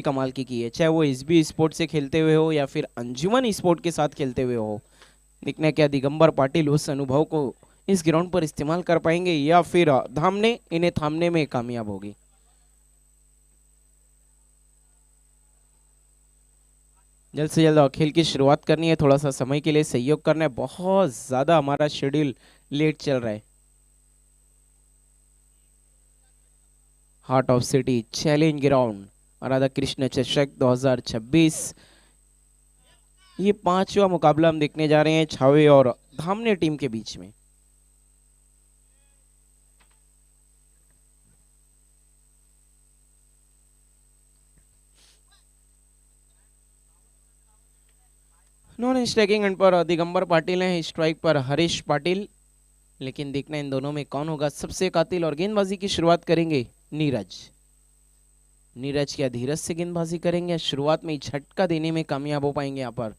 कमाल की है, चाहे वो एसबी स्पोर्ट से खेलते हुए हो या फिर अंजुमन स्पोर्ट के साथ खेलते हुए हो। देखना क्या दिगंबर पाटिल उस अनुभव को इस ग्राउंड पर इस्तेमाल कर पाएंगे या फिर धामने इन्हें थामने में कामयाब होगी। जल्द से जल्द खेल की शुरुआत करनी है, थोड़ा सा समय के लिए सहयोग करना है, बहुत ज्यादा हमारा शेड्यूल लेट चल रहा है। Heart of city challenge ground Radha Krishna चषक 2026, ये पांचवा मुकाबला हम देखने जा रहे हैं छावे और धामने टीम के बीच में। नॉन स्ट्राइकिंग एंड पर दिगंबर पाटिल हैं, स्ट्राइक पर हरीश पाटिल। लेकिन देखना इन दोनों में कौन होगा सबसे कातिल। और गेंदबाजी की शुरुआत करेंगे नीरज। नीरज क्या धीरज से गेंदबाजी करेंगे, शुरुआत में ही झटका देने में कामयाब हो पाएंगे यहाँ पर।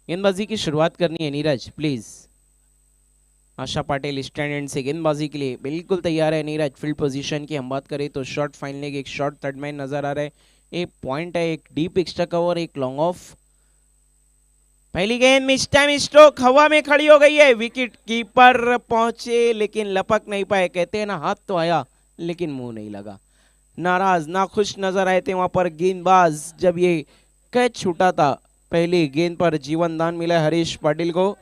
गेंदबाजी की शुरुआत करनी है Neeraj please. Asha Patil stand end से गेंदबाजी के लिए बिल्कुल तैयार है नीरज। फील्ड पोजीशन की हम बात करें तो शॉर्ट फाइन लेग, एक शॉर्ट थर्ड मैन नजर आ रहा है, एक पॉइंट है, एक डीप एक्स्ट्रा कवर, एक लॉन्ग ऑफ। पहली गेंद मिस टाइम स्ट्रोक हवा में खड़ी हो गई है, विकेट कीपर पहुंचे लेकिन लपक नहीं पाए। कहते हैं ना हाथ तो आया लेकिन मुंह नहीं लगा। नाराज नाखुश नजर आए थे वहां पर गेंदबाज जब ये कैच छूटा था। पहली गेंद पर जीवन दान मिला हरीश पाटिल को।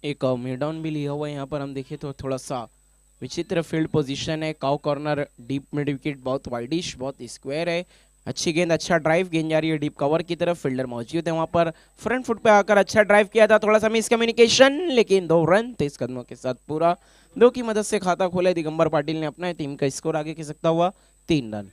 एक मिड डाउन भी लिया हुआ है यहाँ पर, हम देखें तो थोड़ा सा विचित्र फील्ड पोजीशन है। Cow corner deep mid wicket, बहुत वाइडिश, बहुत स्क्वायर है। अच्छी गेंद, अच्छा ड्राइव, गेंद जा रही है डीप कवर की तरफ, फील्डर मौजूद है वहां पर। फ्रंट फुट पे आकर अच्छा ड्राइव किया था, थोड़ा सा मिस कम्युनिकेशन, लेकिन 2 रन तेज कदमों के साथ पूरा। 2 की मदद से खाता खोला है दिगंबर पाटिल ने अपना। टीम का स्कोर आगे खिसकता हुआ 3 रन।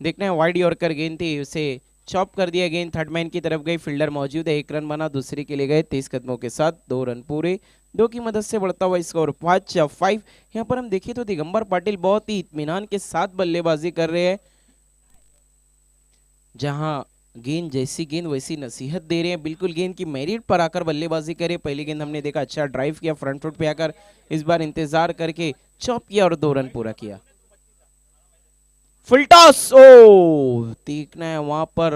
देखना है वाइड यॉर्कर गेंद थी, उसे चॉप कर दिया, गेंद थर्ड मैन की तरफ गई, फील्डर मौजूद है, 1 रन बना, दूसरे के लिए गए 30 कदमों के साथ, 2 रन पूरे। 2 की मदद से बढ़ता हुआ स्कोर 5-5। यहाँ पर हम देखें तो दिगंबर पाटिल बहुत ही इत्मीनान के साथ बल्लेबाजी कर रहे हैं, जहां गेंद जैसी गेंद वैसी नसीहत दे रहे हैं, बिल्कुल गेंद की मेरिट पर आकर बल्लेबाजी करे। पहली गेंद हमने देखा अच्छा ड्राइव किया फ्रंट फुट पे आकर, इस बार इंतजार करके चॉप किया और 2 रन पूरा किया। फुल टॉस, ओ देखना है वहां पर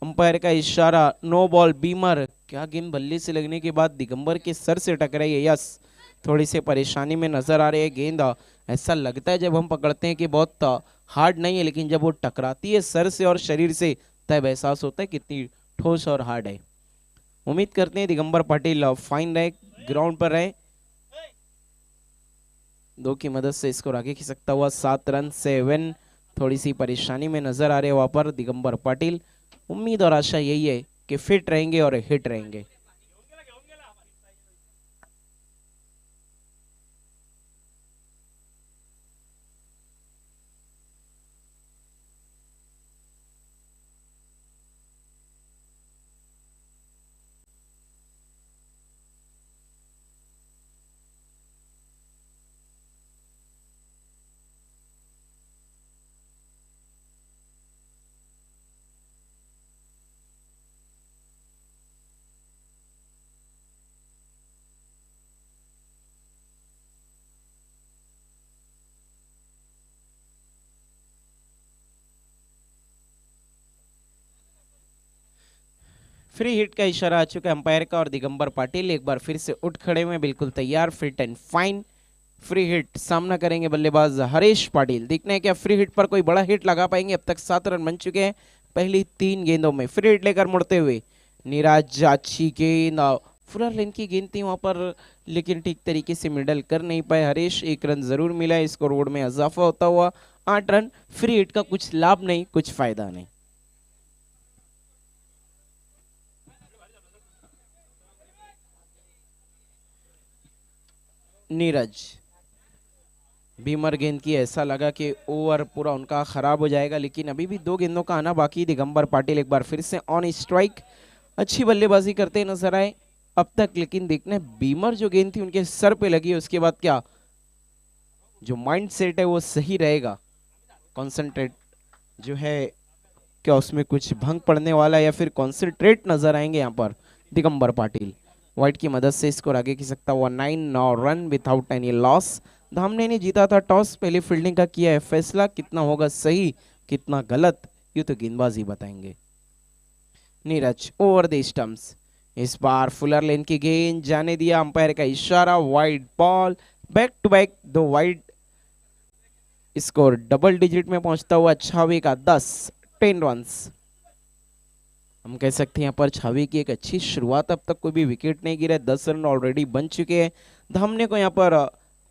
अंपायर का इशारा, नो बॉल। बीमर क्या गेंद बल्ले से लगने के बाद दिगंबर के सर से टकराई है, यस थोड़ी सी परेशानी में नजर आ रही है गेंद। ऐसा लगता है जब हम पकड़ते हैं कि बहुत हार्ड नहीं है, लेकिन जब वो टकराती है सर से और शरीर से तब एहसास होता है कितनी ठोस और हार्ड है। उम्मीद करते हैं दिगंबर पाटिल फाइन रहे, ग्राउंड पर रहे। 2 की मदद से स्कोर आगे खिसकता हुआ 7 रन 7। थोड़ी सी परेशानी में नजर आ रहे हैं वहां पर दिगंबर पाटिल। उम्मीद और आशा यही है कि फिट रहेंगे और हिट रहेंगे। फ्री हिट का इशारा आ चुका है अंपायर का और दिगंबर पाटिल एक बार फिर से उठ खड़े हुए, बिल्कुल तैयार, fit end fine. Free hit सामना करेंगे बल्लेबाज हरीश पाटिल। देखना है क्या फ्री हिट पर कोई बड़ा हिट लगा पाएंगे। अब तक 7 रन बन चुके हैं पहली 3 गेंदों में। फ्री हिट लेकर मुड़ते हुए नीरज, अच्छी गेंद फुलर लेन की गेंद थी वहां पर, लेकिन ठीक तरीके से मिडल कर नहीं पाए हरीश। एक रन जरूर मिला, स्कोरबोर्ड में इजाफा होता हुआ 8 रन। फ्री हिट का कुछ लाभ नहीं, कुछ फायदा नहीं। नीरज बीमर गेंद की, ऐसा लगा कि ओवर पूरा उनका खराब हो जाएगा, लेकिन अभी भी 2 गेंदों का आना बाकी। दिगंबर पाटिल एक बार फिर से ऑन स्ट्राइक, अच्छी बल्लेबाजी करते नजर आए अब तक, लेकिन देखना बीमर जो गेंद थी उनके सर पे लगी, उसके बाद क्या जो माइंड सेट है वो सही रहेगा, कॉन्सेंट्रेट जो है, क्या उसमें कुछ भंग पड़ने वाला है या फिर कॉन्सेंट्रेट नजर आएंगे यहाँ पर दिगंबर पाटिल। व्हाइट की मदद से स्कोर आगे की सकता हुआ 9 run without any loss. Dhamne ने जीता था टॉस, पहले फील्डिंग का किया है फैसला, कितना होगा सही कितना गलत ये तो गेंदबाजी बताएंगे। नीरज ओवर द स्टंप्स, इस बार फुलर लेन की गेंद जाने दिया, अंपायर का इशारा, wide ball, back to back 2 wide, score double digit में पहुंचता हुआ छावे का 10 हम कह सकते हैं यहाँ पर छावे की एक अच्छी शुरुआत, अब तक कोई भी विकेट नहीं गिरा, 10 रन ऑलरेडी बन चुके हैं। धामने को यहाँ पर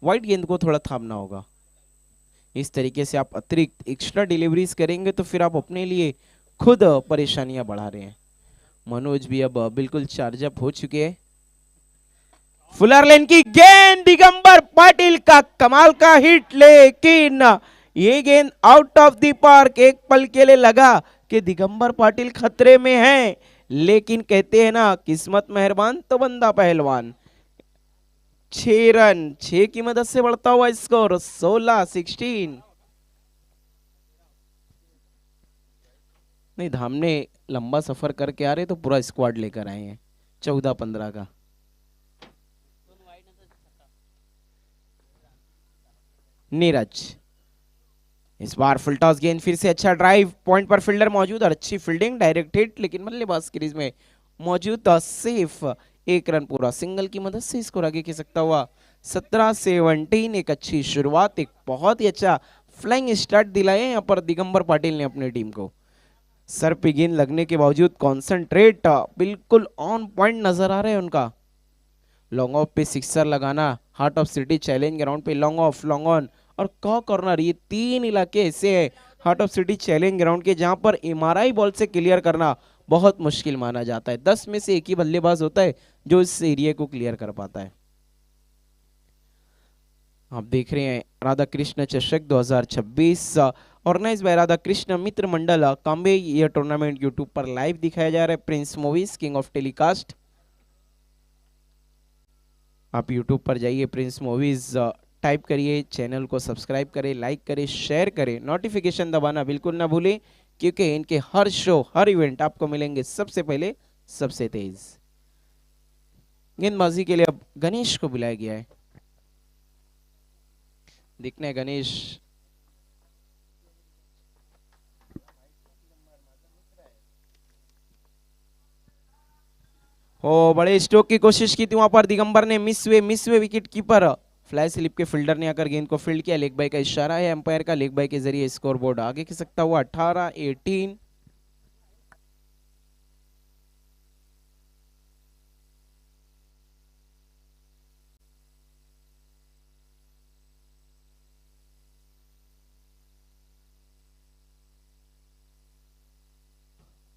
वाइट गेंद को थोड़ा थामना होगा। इस तरीके से आप अतिरिक्त एक्स्ट्रा डिलीवरीज करेंगे तो फिर आप अपने लिए खुद परेशानियां बढ़ा रहे हैं। मनोज भी अब बिल्कुल चार्जअप हो चुके हैं। फुलर लेन की गेंद, दिगंबर पाटिल का कमाल का हिट, लेकिन ये गेंद आउट ऑफ द पार्क। एक पल के लिए लगा कि दिगंबर पाटिल खतरे में हैं, लेकिन कहते हैं ना किस्मत मेहरबान तो बंदा पहलवान। 6 रन, 6 की मदद से बढ़ता हुआ स्कोर 16-16। नहीं, धामने लंबा सफर करके आ रहे तो पूरा स्क्वाड लेकर आए हैं 14-15 का। नीरज इस बार फुल टॉस गेंद, फिर से अच्छा ड्राइव, पॉइंट पर फील्डर मौजूद और अच्छी फील्डिंग, डायरेक्ट हिट, लेकिन बल्लेबाज क्रीज में मौजूद था सेफ। 1 रन पूरा सिंगल की मदद से स्कोर आगे की सकता हुआ 17-17। एक अच्छी शुरुआत, एक बहुत ही अच्छा फ्लाइंग स्टार्ट दिलाया यहाँ पर दिगंबर पाटिल ने अपनी टीम को। सर पे गेंद लगने के बावजूद कॉन्सेंट्रेट बिल्कुल ऑन पॉइंट नजर आ रहे हैं उनका। लॉन्ग ऑफ पे सिक्सर लगाना, heart of city challenge ground पे लॉन्ग ऑफ, लॉन्ग ऑन और कॉर्नर, ये 3 इलाके ऐसे है heart of city challenge ground के जहां पर एमआरआई बॉल से क्लियर करना बहुत मुश्किल माना जाता है। 10 में से एक ही बल्लेबाज होता है जो इस एरिया को क्लियर कर पाता है। आप देख रहे हैं राधा कृष्ण चषक 2026 ऑर्गेनाइज बाय राधा कृष्ण मित्र मंडल काम्बे। यह टूर्नामेंट यूट्यूब पर लाइव दिखाया जा रहा है, Prince movies king of telecast. आप यूट्यूब पर जाइए, प्रिंस मूवीज टाइप करिए, चैनल को सब्सक्राइब करें, लाइक करें, शेयर करें, नोटिफिकेशन दबाना बिल्कुल ना भूलें, क्योंकि इनके हर शो हर इवेंट आपको मिलेंगे सबसे पहले सबसे तेज। गेंदबाजी के लिए अब गणेश को बुलाया गया है, देखना है गणेश। ओ, बड़े स्ट्रोक की कोशिश की थी वहां पर दिगंबर ने, मिस वे विकेट कीपर फ्लाई स्लिप के फील्डर ने आकर गेंद को फील्ड किया। लेग बाय का इशारा है अंपायर का, लेग बाय के जरिए स्कोर बोर्ड आगे की सकता हुआ 18-18।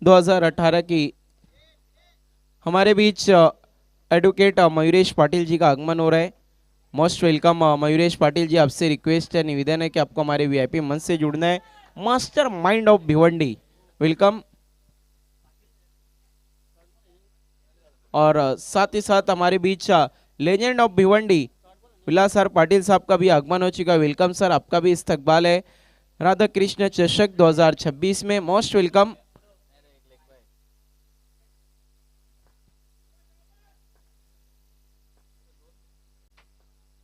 2018 की हमारे बीच एडवोकेट मयूरेश पाटिल जी का आगमन हो रहा है। मोस्ट वेलकम मयूरेश पाटिल जी, आपसे रिक्वेस्ट है, निवेदन है कि आपको हमारे वीआईपी मंच से जुड़ना है। Mastermind of Bhiwandi, welcome. और साथ ही साथ हमारे बीच legend of Bhiwandi Vilas sir Patil साहब का भी आगमन हो चुका है, वेलकम सर, आपका भी इस्तकबाल है राधा कृष्ण चषक 2026 में, मोस्ट वेलकम।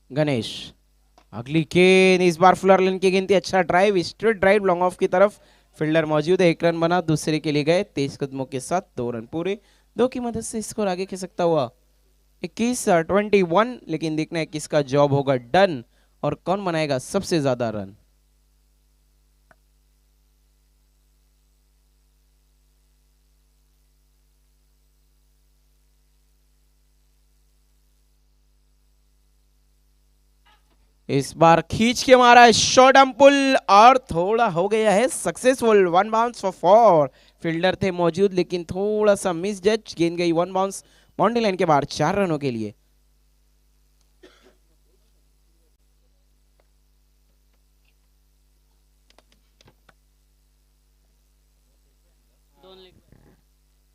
गणेश अगली गेंद, इस बार फुलर लेन की गेंद थी, अच्छा drive, straight drive long off की तरफ, फील्डर मौजूद है, 1 रन बना, दूसरे के लिए गए तेज कदमों के साथ, 2 रन पूरे, 2 की मदद से स्कोर आगे खिसक सकता हुआ 21-21। लेकिन देखना है किसका जॉब होगा डन और कौन बनाएगा सबसे ज्यादा रन। इस बार खींच के मारा है शॉर्ट आर्म पुल और थोड़ा हो गया है successful. One bounce for 4। Fielder थे मौजूद लेकिन थोड़ा सा मिस जज, गेंद गई वन बाउंस बाउंड्री लाइन के बाहर 4 रनों के लिए।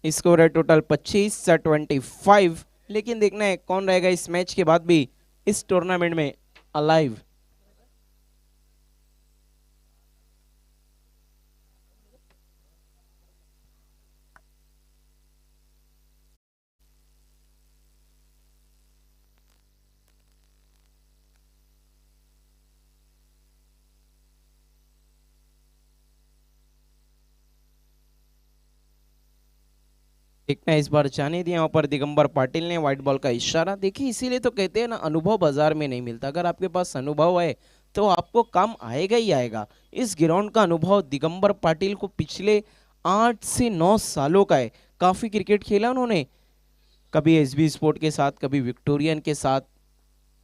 स्कोर है टोटल 25-25, लेकिन देखना है कौन रहेगा इस मैच के बाद भी इस टूर्नामेंट में अलाइव। देखना इस बार जाने दिया वहां पर दिगंबर पाटिल ने व्हाइट बॉल का इशारा। देखिए इसीलिए तो कहते हैं ना, अनुभव बाजार में नहीं मिलता। अगर आपके पास अनुभव है तो आपको काम आएगा ही आएगा। इस ग्राउंड का अनुभव दिगंबर पाटिल को पिछले 8 से 9 सालों का है। काफी क्रिकेट खेला उन्होंने, कभी एसबी स्पोर्ट के साथ, कभी विक्टोरियन के साथ,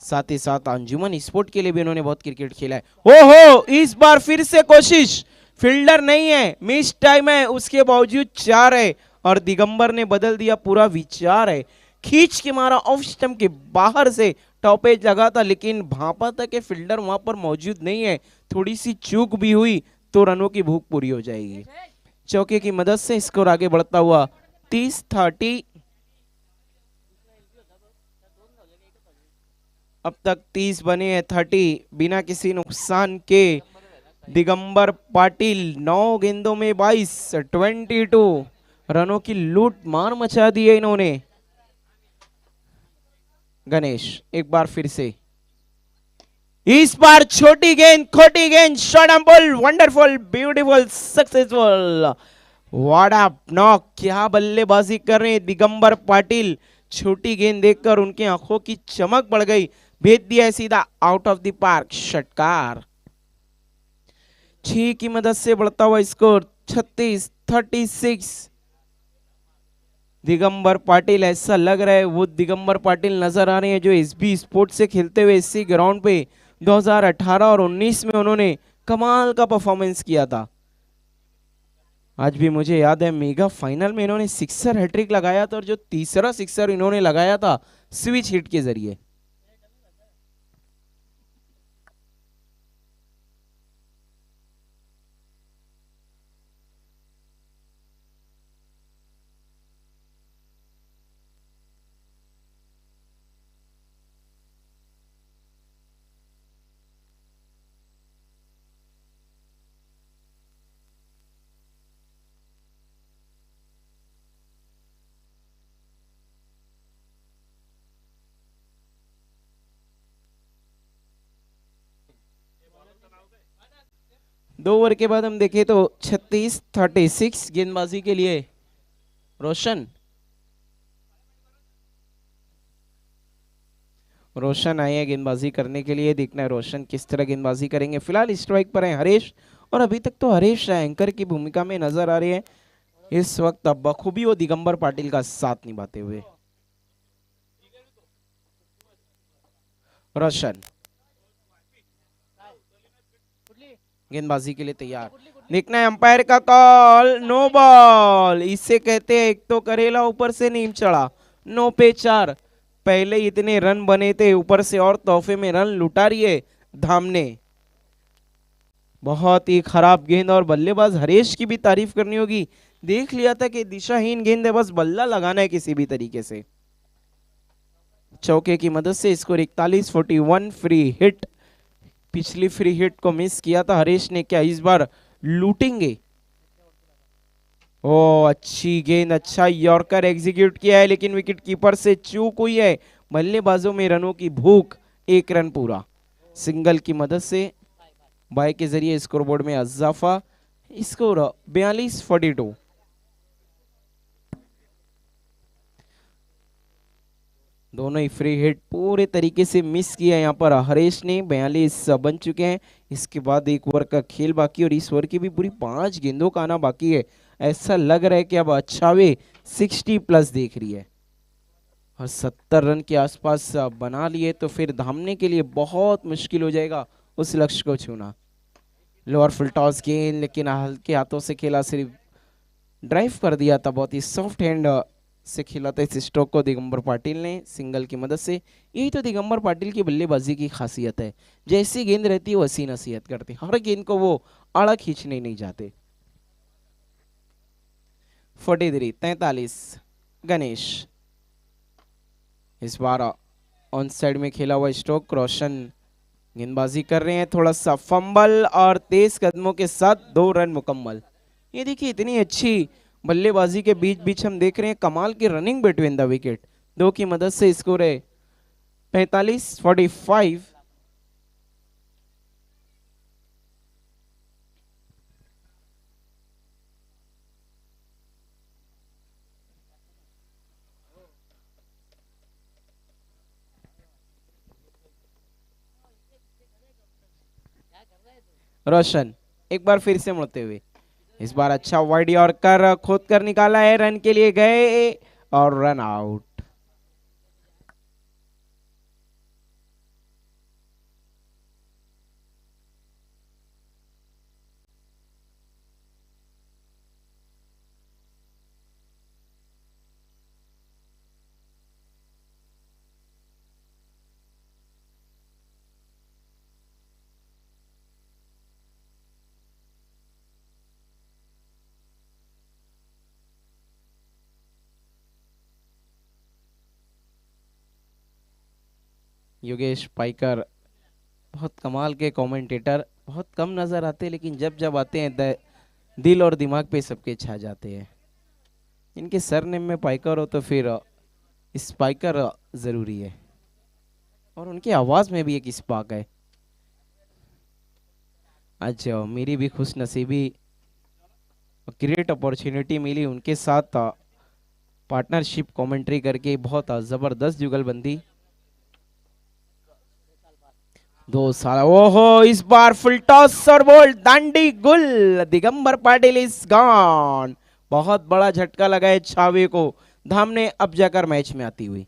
साथ ही साथ अंजुमन स्पोर्ट के लिए भी उन्होंने बहुत क्रिकेट खेला है। ओहो, इस बार फिर से कोशिश, फील्डर नहीं है, मिस टाइम है, उसके बावजूद 4 है और दिगंबर ने बदल दिया पूरा विचार है। खींच के मारा ऑफ स्टंप के बाहर से, टॉपेज लगा था लेकिन भापा था कि फील्डर वहां पर मौजूद नहीं है। थोड़ी सी चूक भी हुई तो रनों की भूख पूरी हो जाएगी। चौके की मदद से स्कोर आगे बढ़ता हुआ 30-30। अब तक 30 बने हैं 30 बिना किसी नुकसान के। दिगंबर पाटिल 9 गेंदों में 22 रनों की लूट मार मचा दी है इन्होंने। गणेश एक बार फिर से, इस बार छोटी गेंद, खोटी गेंद, short arm ball, wonderful, beautiful, successful, what a knock. क्या बल्लेबाजी कर रहे हैं दिगंबर पाटिल। छोटी गेंद देखकर उनकी आंखों की चमक बढ़ गई, भेज दिया सीधा आउट ऑफ द पार्क, षटकार। 6 की मदद से बढ़ता हुआ स्कोर 36-36। दिगंबर पाटिल, ऐसा लग रहा है वो दिगंबर पाटिल नजर आ रहे हैं जो एसबी स्पोर्ट से खेलते हुए इसी ग्राउंड पे 2018 और 19 में उन्होंने कमाल का परफॉर्मेंस किया था। आज भी मुझे याद है मेगा फाइनल में इन्होंने सिक्सर हैट्रिक लगाया था और जो तीसरा सिक्सर इन्होंने लगाया था स्विच हिट के जरिए। दो ओवर के बाद हम देखें तो 36-36 गेंदबाजी के लिए रोशन रोशन आए हैं गेंदबाजी करने के लिए। देखना है रोशन किस तरह गेंदबाजी करेंगे। फिलहाल स्ट्राइक पर है हरीश और अभी तक तो हरीश एंकर की भूमिका में नजर आ रहे हैं इस वक्त। अब बखूबी वो दिगंबर पाटिल का साथ निभाते हुए। रोशन गेंदबाजी के लिए तैयार। देखना है अंपायर का कॉल, नो बॉल। इसे कहते हैं एक तो करेला ऊपर से नीम चढ़ा। 9 पे 4। पहले इतने रन बने थे, ऊपर से और तोहफे में रन लुटा रही है धामने। बहुत ही खराब गेंद और बल्लेबाज हरीश की भी तारीफ करनी होगी। देख लिया था कि दिशाहीन गेंद है, बस बल्ला लगाना है किसी भी तरीके से। चौके की मदद से स्कोर 41-41, फ्री हिट। पिछली फ्री हिट को मिस किया था हरीश ने, क्या इस बार लूटेंगे? ओ अच्छी गेंद, अच्छा यॉर्कर एग्जीक्यूट किया है लेकिन विकेट कीपर से चूक हुई है। बल्लेबाजों में रनों की भूख, 1 रन पूरा। सिंगल की मदद से बाय के जरिए स्कोरबोर्ड में इजाफा। स्कोर 42-42। दोनों ही फ्री हिट पूरे तरीके से मिस किया यहाँ पर हरीश ने। 42 बन चुके हैं। इसके बाद 1 ओवर का खेल बाकी और इस ओवर की भी पूरी 5 गेंदों का आना बाकी है। ऐसा लग रहा है कि अब अच्छा वे 60+ देख रही है। और 70 रन के आसपास बना लिए तो फिर धामने के लिए बहुत मुश्किल हो जाएगा उस लक्ष्य को छूना। लोअर फुल टॉस गेंद, लेकिन हल्के हाथों से खेला, सिर्फ ड्राइव कर दिया था, बहुत ही सॉफ्ट हैंड से खेला था इस स्ट्रोक को दिगंबर पाटिल ने सिंगल की मदद से। यही तो दिगंबर पाटिल की बल्लेबाजी की खासियत है, जैसी गेंद रहती है वैसी नसीहत करते, हर गेंद को वो आड़ा खींचने नहीं जाते। 43 गणेश इस बार ऑन साइड में खेला हुआ स्ट्रोक, रोशन गेंदबाजी कर रहे हैं, थोड़ा सा फंबल और तेज कदमों के साथ 2 रन मुकम्मल। ये देखिए इतनी अच्छी बल्लेबाजी के बीच बीच हम देख रहे हैं कमाल की रनिंग बिटवीन द विकेट, 2 की मदद से स्कोर है 45-45। रोशन एक बार फिर से मुड़ते हुए, इस बार अच्छा वाइड यॉर्कर खोद कर निकाला है, रन के लिए गए और रन आउट। योगेश पाइकर बहुत कमाल के कमेंटेटर, बहुत कम नजर आते लेकिन जब जब आते हैं दिल और दिमाग पे सबके छा जाते हैं। इनके सरनेम में पाइकर हो तो फिर स्पाइकर जरूरी है, और उनकी आवाज में भी एक स्पार्क है। आज मेरी भी खुश नसीबी, ग्रेट अपॉर्चुनिटी मिली उनके साथ पार्टनरशिप कमेंट्री करके, बहुत जबरदस्त जुगलबंदी। 2 साल, ओहो इस बार फुल टॉस और ball Dandi Gul, Digambar Patil is gone. बहुत बड़ा झटका लगा है छावे को, धामने अब जाकर मैच में आती हुई।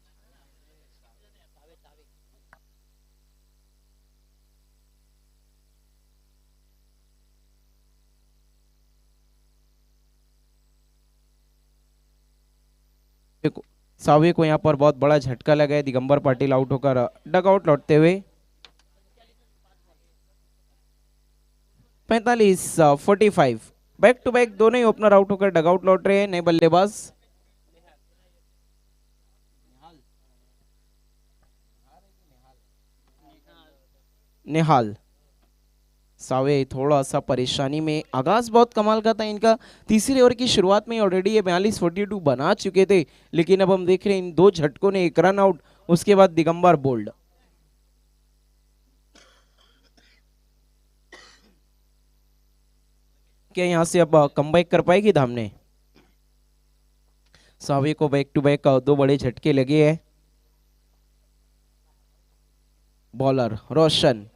सावे को यहाँ पर बहुत बड़ा झटका लगा है, दिगंबर पाटिल आउट होकर डग आउट लौटते हुए। 45-45 बैक टू बैक दोनों ही ओपनर आउट होकर डग आउट लौट रहे हैं नए बल्लेबाज। निहाल सावे थोड़ा सा परेशानी में, आगाज बहुत कमाल का था इनका, तीसरे ओवर की शुरुआत में ऑलरेडी ये 42-42 बना चुके थे, लेकिन अब हम देख रहे हैं इन 2 झटकों ने 1 रन आउट, उसके बाद दिगंबर बोल्ड। क्या यहां से अब कमबैक कर पाएगी धामने? सावे को बैक टू बैक 2 बड़े झटके लगे हैं। Bowler Roshan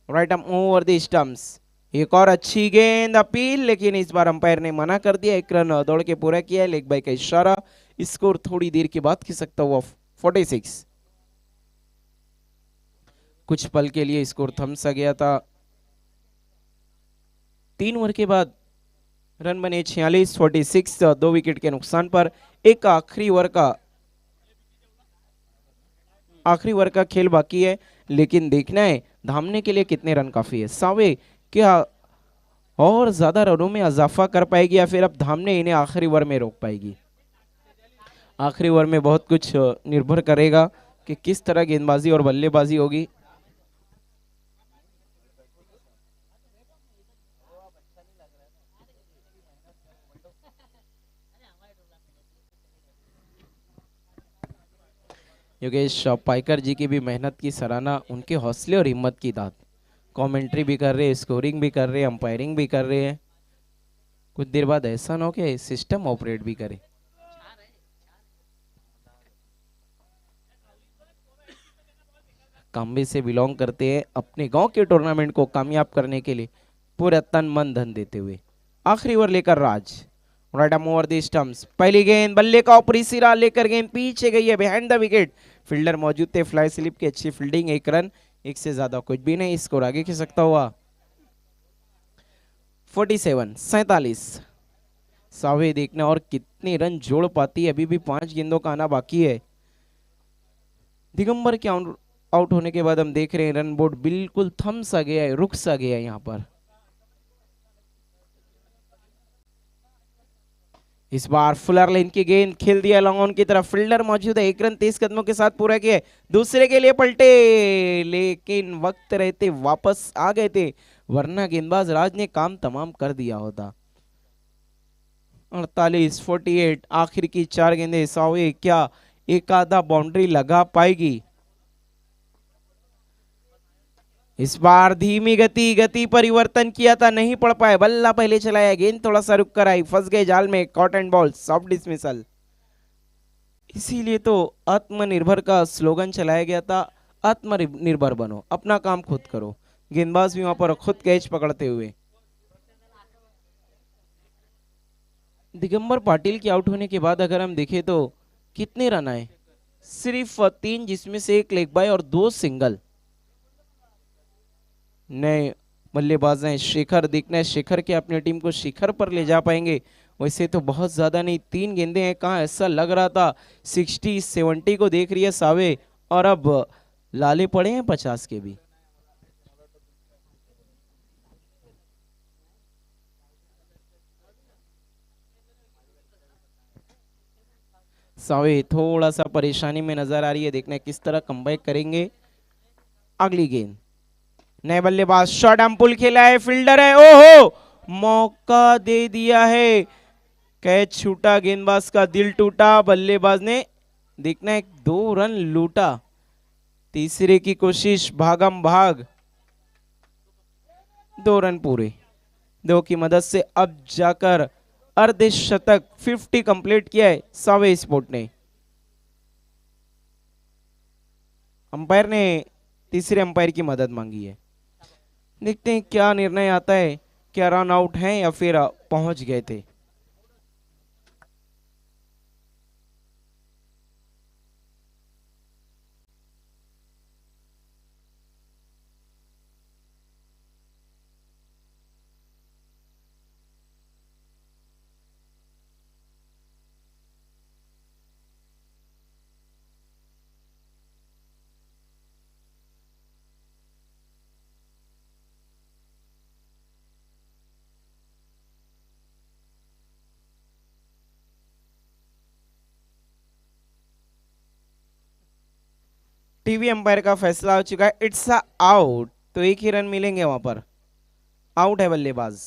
right arm over the stumps, एक और अच्छी गेंद अपील, लेकिन इस बार अंपायर ने मना कर दिया, 1 रन दौड़ के पूरा किया है, लेग बाय का इशारा। स्कोर थोड़ी देर के बाद खिसकता सकता हुआ 46। कुछ पल के लिए स्कोर थम सा गया था। 3 ओवर के बाद रन बने 46, 2 विकेट के नुकसान पर। एक आखिरी ओवर का खेल बाकी है, लेकिन देखना है धामने के लिए कितने रन काफी है। सावे क्या और ज्यादा रनों में इजाफा कर पाएगी या फिर अब धामने इन्हें आखिरी ओवर में रोक पाएगी? आखिरी ओवर में बहुत कुछ निर्भर करेगा कि किस तरह गेंदबाजी और बल्लेबाजी होगी। योगेश पाइकर जी की भी मेहनत की सराहना, उनके हौसले और हिम्मत की दाद। कमेंट्री भी कर रहे हैं, स्कोरिंग भी कर रहे हैं, अंपायरिंग भी कर रहे हैं। कुछ देर बाद ऐसा ना हो कि सिस्टम ऑपरेट भी करे। काम्बे से बिलोंग करते हैं, अपने गांव के टूर्नामेंट को कामयाब करने के लिए पूरा तन मन धन देते हुए। आखिरी ओवर लेकर Raj, right arm over the stumps. पहली गेंद बल्ले का ऊपरी सिरा लेकर गेंद पीछे गई है बिहाइंड द विकेट। फील्डर मौजूद थे, फ्लाई स्लिप की अच्छी फील्डिंग, एक रन, एक से ज्यादा कुछ भी नहीं, स्कोर आगे खिसक सकता हुआ। 47 सावे देखना और कितने रन जोड़ पाती है, अभी भी 5 गेंदों का आना बाकी है। दिगंबर के आउट होने के बाद हम देख रहे हैं रन बोर्ड बिल्कुल थम सा गया है, रुक सा गया है यहाँ पर। इस बार फुलर लाइन की गेंद खेल दिया लॉन्ग ऑन की तरफ, फील्डर मौजूद है, एक रन 23 कदमों के साथ पूरा किया, दूसरे के लिए पलटे, लेकिन वक्त रहते वापस आ गए थे, वरना गेंदबाज राज ने काम तमाम कर दिया होता। 48 आखिर की 4 गेंदें, सावे क्या एक आधा बाउंड्री लगा पाएगी? इस बार धीमी गति परिवर्तन किया था, नहीं पड़ पाए, बल्ला पहले चलाया, गेंद थोड़ा सा रुक कर आई, फंस गए जाल में, caught and bowled, soft dismissal. इसीलिए तो आत्मनिर्भर का स्लोगन चलाया गया था, आत्मनिर्भर बनो, अपना काम खुद करो। गेंदबाज भी वहां पर खुद कैच पकड़ते हुए। दिगंबर पाटिल के आउट होने के बाद अगर हम देखें तो कितने रन आए? सिर्फ 3, जिसमें से 1 लेग बाय और 2 सिंगल। नए बल्लेबाज हैं शेखर, देखना है शेखर के अपनी टीम को शिखर पर ले जा पाएंगे। वैसे तो बहुत ज्यादा नहीं, 3 गेंदें हैं, कहाँ ऐसा लग रहा था 60-70 को देख रही है सावे, और अब लाले पड़े हैं 50 के भी। सावे थोड़ा सा परेशानी में नजर आ रही है, देखना है किस तरह कमबैक करेंगे। अगली गेंद, नए बल्लेबाज, शॉर्ट आर्म पुल खेला है, फील्डर है, ओहो, मौका दे दिया है, कैच छूटा, गेंदबाज का दिल टूटा, बल्लेबाज ने देखना है 2 रन लूटा। तीसरे की कोशिश, भागम भाग, 2 रन पूरे, 2 की मदद से अब जाकर अर्धशतक 50 कंप्लीट किया है सावे स्पोर्ट ने। अंपायर ने तीसरे अंपायर की मदद मांगी है, देखते हैं क्या निर्णय आता है, क्या रन आउट है या फिर पहुंच गए थे। टीवी अंपायर का फैसला हो चुका है, इट्स अ आउट, तो 1 ही रन मिलेंगे वहां पर, आउट है बल्लेबाज।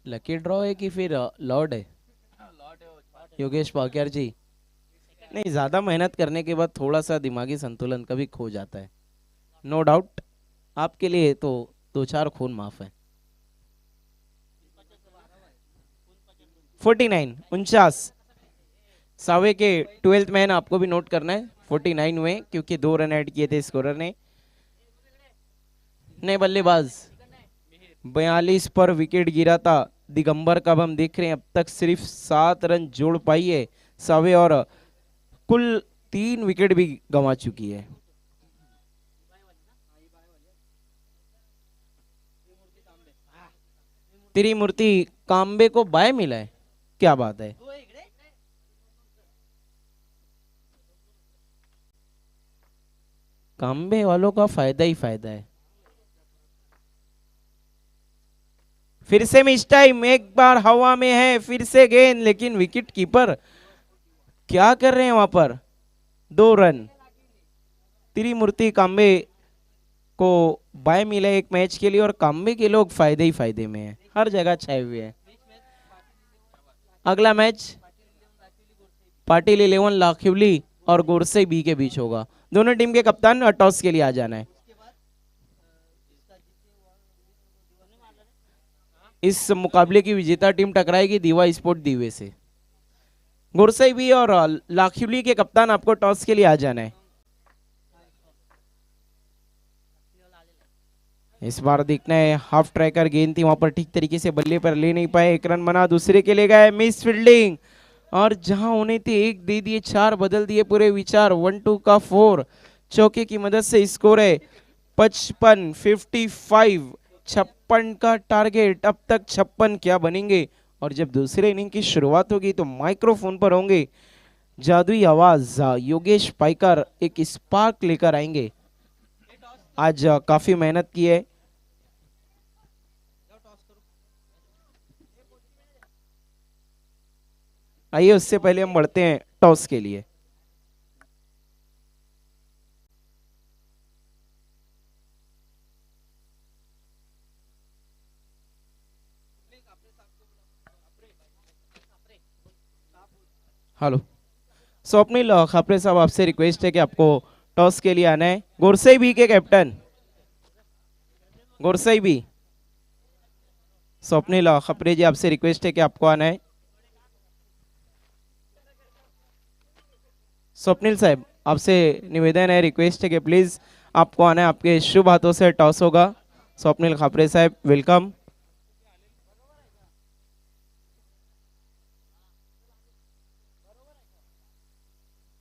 लकी ड्रॉ है कि फिर लॉर्ड है? योगेश पाक्यार जी, नहीं, ज्यादा मेहनत करने के बाद थोड़ा सा दिमागी संतुलन कभी खो जाता है, नो डाउट, आपके लिए तो 2-4 खून माफ है। 49 सावे के 12th मैन आपको भी नोट करना है, 49 हुए क्योंकि 2 रन ऐड किए थे स्कोरर ने। नए बल्लेबाज, 42 पर विकेट गिरा था दिगंबर का, अब हम देख रहे हैं अब तक सिर्फ 7 रन जोड़ पाई है सावे, और कुल 3 विकेट भी गंवा चुकी है। त्रिमूर्ति काम्बे को बाय मिला है, क्या बात है। काम्बे वालों का फायदा ही फायदा है। फिर से मिस टाइम, एक बार हवा में है, फिर से गेंद, लेकिन विकेट कीपर क्या कर रहे हैं वहां पर, 2 रन। त्रिमूर्ति काम्बे को बाय मिला एक मैच के लिए, और काम्बे के लोग फायदे ही फायदे में हैं, हर जगह छाए हुए हैं। अगला मैच पाटिल 11 लाखिवली और गोरसे बी के बीच होगा, दोनों टीम के कप्तान टॉस के लिए आ जाना है। इस मुकाबले की विजेता टीम टकराएगी दीवा स्पोर्ट दीवे से। गोरसाई भी और लाखिवली के कप्तान आपको टॉस के लिए आ जाना है। इस बार देखना है, हाफ ट्रैकर गेंद थी वहां पर, ठीक तरीके से बल्ले पर ले नहीं पाए, एक रन बना, दूसरे के ले गए, मिस फील्डिंग, और जहां होने थे एक दे दिए, चार बदल दिए पूरे विचार, 1-2 का 4, चौके की मदद से स्कोर है 55, 55, 56 का टारगेट, अब तक 56 क्या बनेंगे, और जब दूसरे इनिंग की शुरुआत होगी तो माइक्रोफोन पर होंगे जादुई आवाज, योगेश पाइकर एक स्पार्क लेकर आएंगे। आज काफी मेहनत की है। आइए उससे पहले हम बढ़ते हैं टॉस के लिए। हेलो स्वप्निल खापरे साहब, आपसे रिक्वेस्ट है कि आपको टॉस के लिए आना है। गुरसई बी के कैप्टन, गुरसई बी, स्वप्निल खपरे जी, आपसे रिक्वेस्ट है कि आपको आना है। स्वप्निल साहब, आपसे निवेदन है, रिक्वेस्ट है कि प्लीज आपको आना है, आपके शुभ हाथों से टॉस होगा। स्वप्निल खापरे साहब, welcome.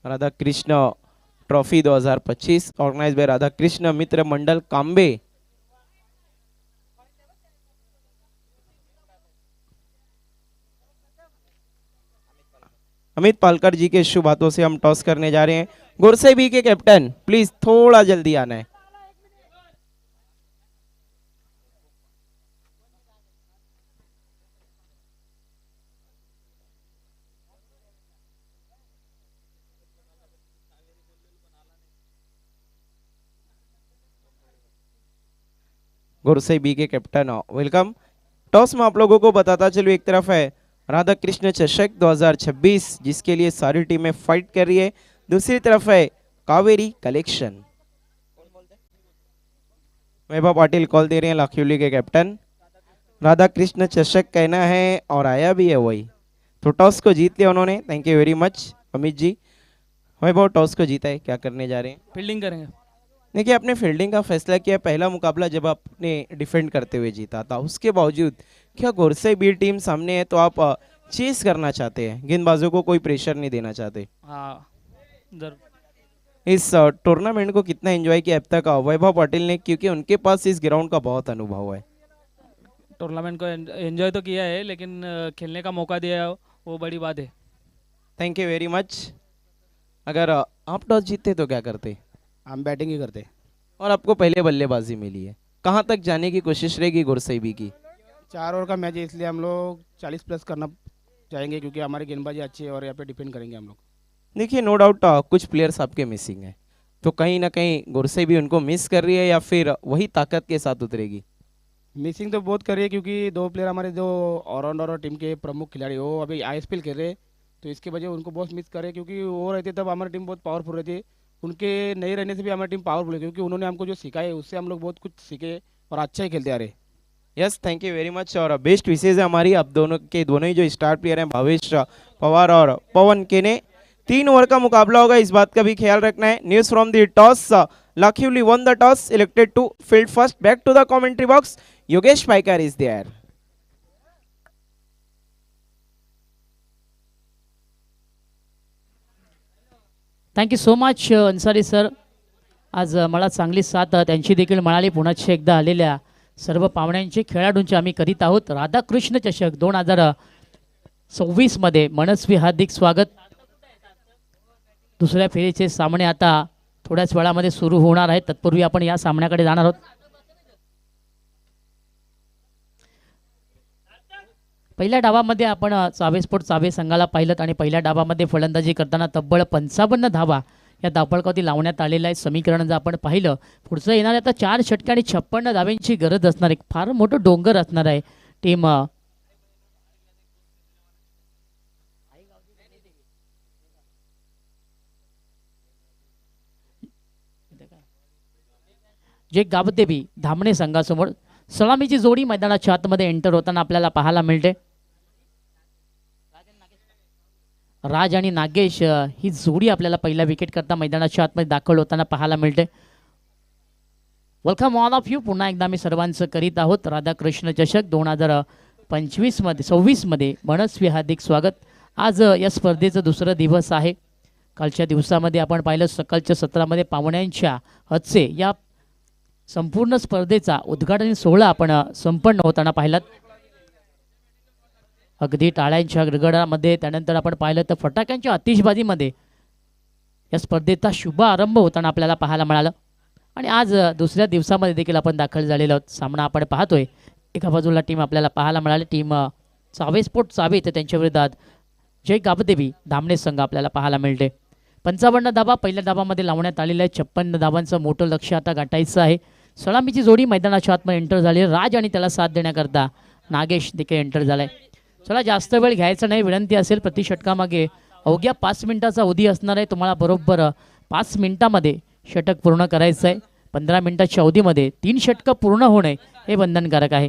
Radha Krishna trophy 2025 organise by Radha Krishna Mitra Mandal काम्बे। Amit Palkar जी के शुभ हाथों से हम टॉस करने जा रहे हैं। गुरसे बी के कैप्टन, प्लीज थोड़ा जल्दी आना है। गुरसे बी के कैप्टन, वेलकम। टॉस में आप लोगों को बताता चलो, एक तरफ है राधा कृष्ण चषक 2026 जिसके लिए सारी टीमें फाइट कर रही है, दूसरी तरफ है कावेरी कलेक्शन। वैभव पाटिल कॉल दे रहे हैं, लाखिवली के कैप्टन। राधा कृष्ण चषक कहना है और आया भी है वही, तो टॉस को जीत लिया उन्होंने, thank you very much Amit ji. Vaibhav toss को जीता है, क्या करने जा रहे हैं? फील्डिंग करेंगे। देखिए, आपने फील्डिंग का फैसला किया, पहला मुकाबला जब आपने डिफेंड करते हुए जीता था, उसके बावजूद क्या गोरसे बी टीम सामने है तो आप चेस करना चाहते हैं, गेंदबाजों को कोई प्रेशर नहीं देना चाहते? हाँ जरूर। इस टूर्नामेंट को कितना एंजॉय किया अब तक वैभव पाटिल ने, क्योंकि उनके पास इस ग्राउंड का बहुत अनुभव है। टूर्नामेंट को एंजॉय तो किया है, लेकिन खेलने का मौका दिया है, वो बड़ी बात है। Thank you very much. अगर आप टॉस जीतते तो क्या करते? हम बैटिंग ही करते। और आपको पहले बल्लेबाजी मिली है, कहाँ तक जाने की कोशिश रहेगी गुरसैबी की? 4 ओवर का मैच है, इसलिए हम लोग 40 प्लस करना चाहेंगे, क्योंकि हमारी गेंदबाजी अच्छी है और यहाँ पे डिपेंड करेंगे हम लोग। देखिए, नो डाउट कुछ प्लेयर्स आपके मिसिंग हैं, तो कहीं ना कहीं गुरसैबी उनको मिस कर रही है या फिर वही ताकत के साथ उतरेगी? मिसिंग तो बहुत कर रही है, क्योंकि 2 प्लेयर हमारे जो ऑलराउंडर और टीम के प्रमुख खिलाड़ी वो अभी आईएसपीएल खेल रहे हैं, तो इसके वजह उनको बहुत मिस करे, क्योंकि वो रहते तब हमारी टीम बहुत पावरफुल रहती है। उनके नहीं रहने से भी हमारी टीम पावरफुल है, क्योंकि उन्होंने हमको जो सिखाया है उससे हम लोग बहुत कुछ सीखे और अच्छा ही खेलते आ रहे। Yes, thank you very much, और बेस्ट विशेज है हमारी आप दोनों के, दोनों ही जो स्टार प्लेयर हैं भावेश पवार और पवन केने। 3 ओवर का मुकाबला होगा, इस बात का भी ख्याल रखना है। News from the toss, Lakhivali won the toss, elected to field first, back to the commentary box, Yogesh Paikar is there. Thank you so much Ansari sir. आज मला चांगली साथ त्यांची देखील मिळाली. पुन्हा एकदा आलेल्या सर्व पाहुण्यांचे खेळाडूंचे आम्ही करीत आहोत. राधाकृष्ण चषक 2026 मध्ये मनस्वी हार्दिक स्वागत. दुसऱ्या फेरीचे सामने आता थोड्याच वेळामध्ये सुरू होणार आहेत. तत्पूर्वी आपण या सामन्याकडे जाणार आहोत. पहिल्या डावामध्ये आपण चावे स्पोर्ट चावे संघाला पाहिलं आणि पहिल्या डावामध्ये फलंदाजी करताना तब्बल 55 धावा या धावफलकावरती लावण्यात आलेला आहे. समीकरण जर आपण पाहिलं पुढचं येणार आता 4 षटके आणि 56 धाव्यांची गरज असणार आहे. फार मोठं डोंगर असणार आहे टीम जे गावदेवी धामणे संघासमोर सलामीची जोडी मैदानाच्या आतमध्ये एंटर होताना आपल्याला पाहायला मिळते. राज आणि नागेश ही जोडी आपल्याला पहिला विकेट करता मैदानाच्या आतमध्ये दाखल होताना पाहायला मिळते. Welcome all of you. पुन्हा एकदा मी सर्वांचं करीत आहोत राधाकृष्ण चषक 2025मध्ये 26मध्ये मनस्वी हार्दिक स्वागत. आज या स्पर्धेचं दुसरं दिवस आहे. कालच्या दिवसामध्ये आपण पाहिलं सकाळच्या सत्रामध्ये पाहुण्यांच्या हस्ते या संपूर्ण स्पर्धेचा उद्घाटन सोहळा आपण संपन्न होताना पाहिलात. अगदी टाळ्यांच्या गडगडामध्ये त्यानंतर आपण पाहिलं तर फटाक्यांच्या आतिषबाजीमध्ये या स्पर्धेचा शुभ आरंभ होताना आपल्याला पाहायला मिळालं. आणि आज दुसऱ्या दिवसामध्ये देखील आपण दाखल झालेलो आहोत. सामना आपण पाहतोय एका बाजूला टीम आपल्याला पाहायला मिळाली टीम चावे स्पोर्ट चावे, तर त्यांच्या विरोधात जय गावदेवी धामणे संघ आपल्याला पाहायला मिळते. 55 धाबा पहिल्या धाबामध्ये लावण्यात आलेला आहे. 56 धाबांचं मोठं लक्ष आता गाठायचं आहे. सलामीची जोडी मैदानाच्या आतमध्ये एंटर झाली. राज आणि त्याला साथ देण्याकरता नागेश देखील एंटर झालाय. चला जास्त वेळ घ्यायचा नाही. विनंती असेल प्रति षटकामागे अवघ्या 5 मिनिटाचा अवधी असणार आहे. तुम्हाला बरोबर 5 मिनिटामध्ये षटक पूर्ण करायचं आहे. 15 मिनिटाच्या अवधीमध्ये 3 षटकं पूर्ण होणे हे बंधनकारक आहे.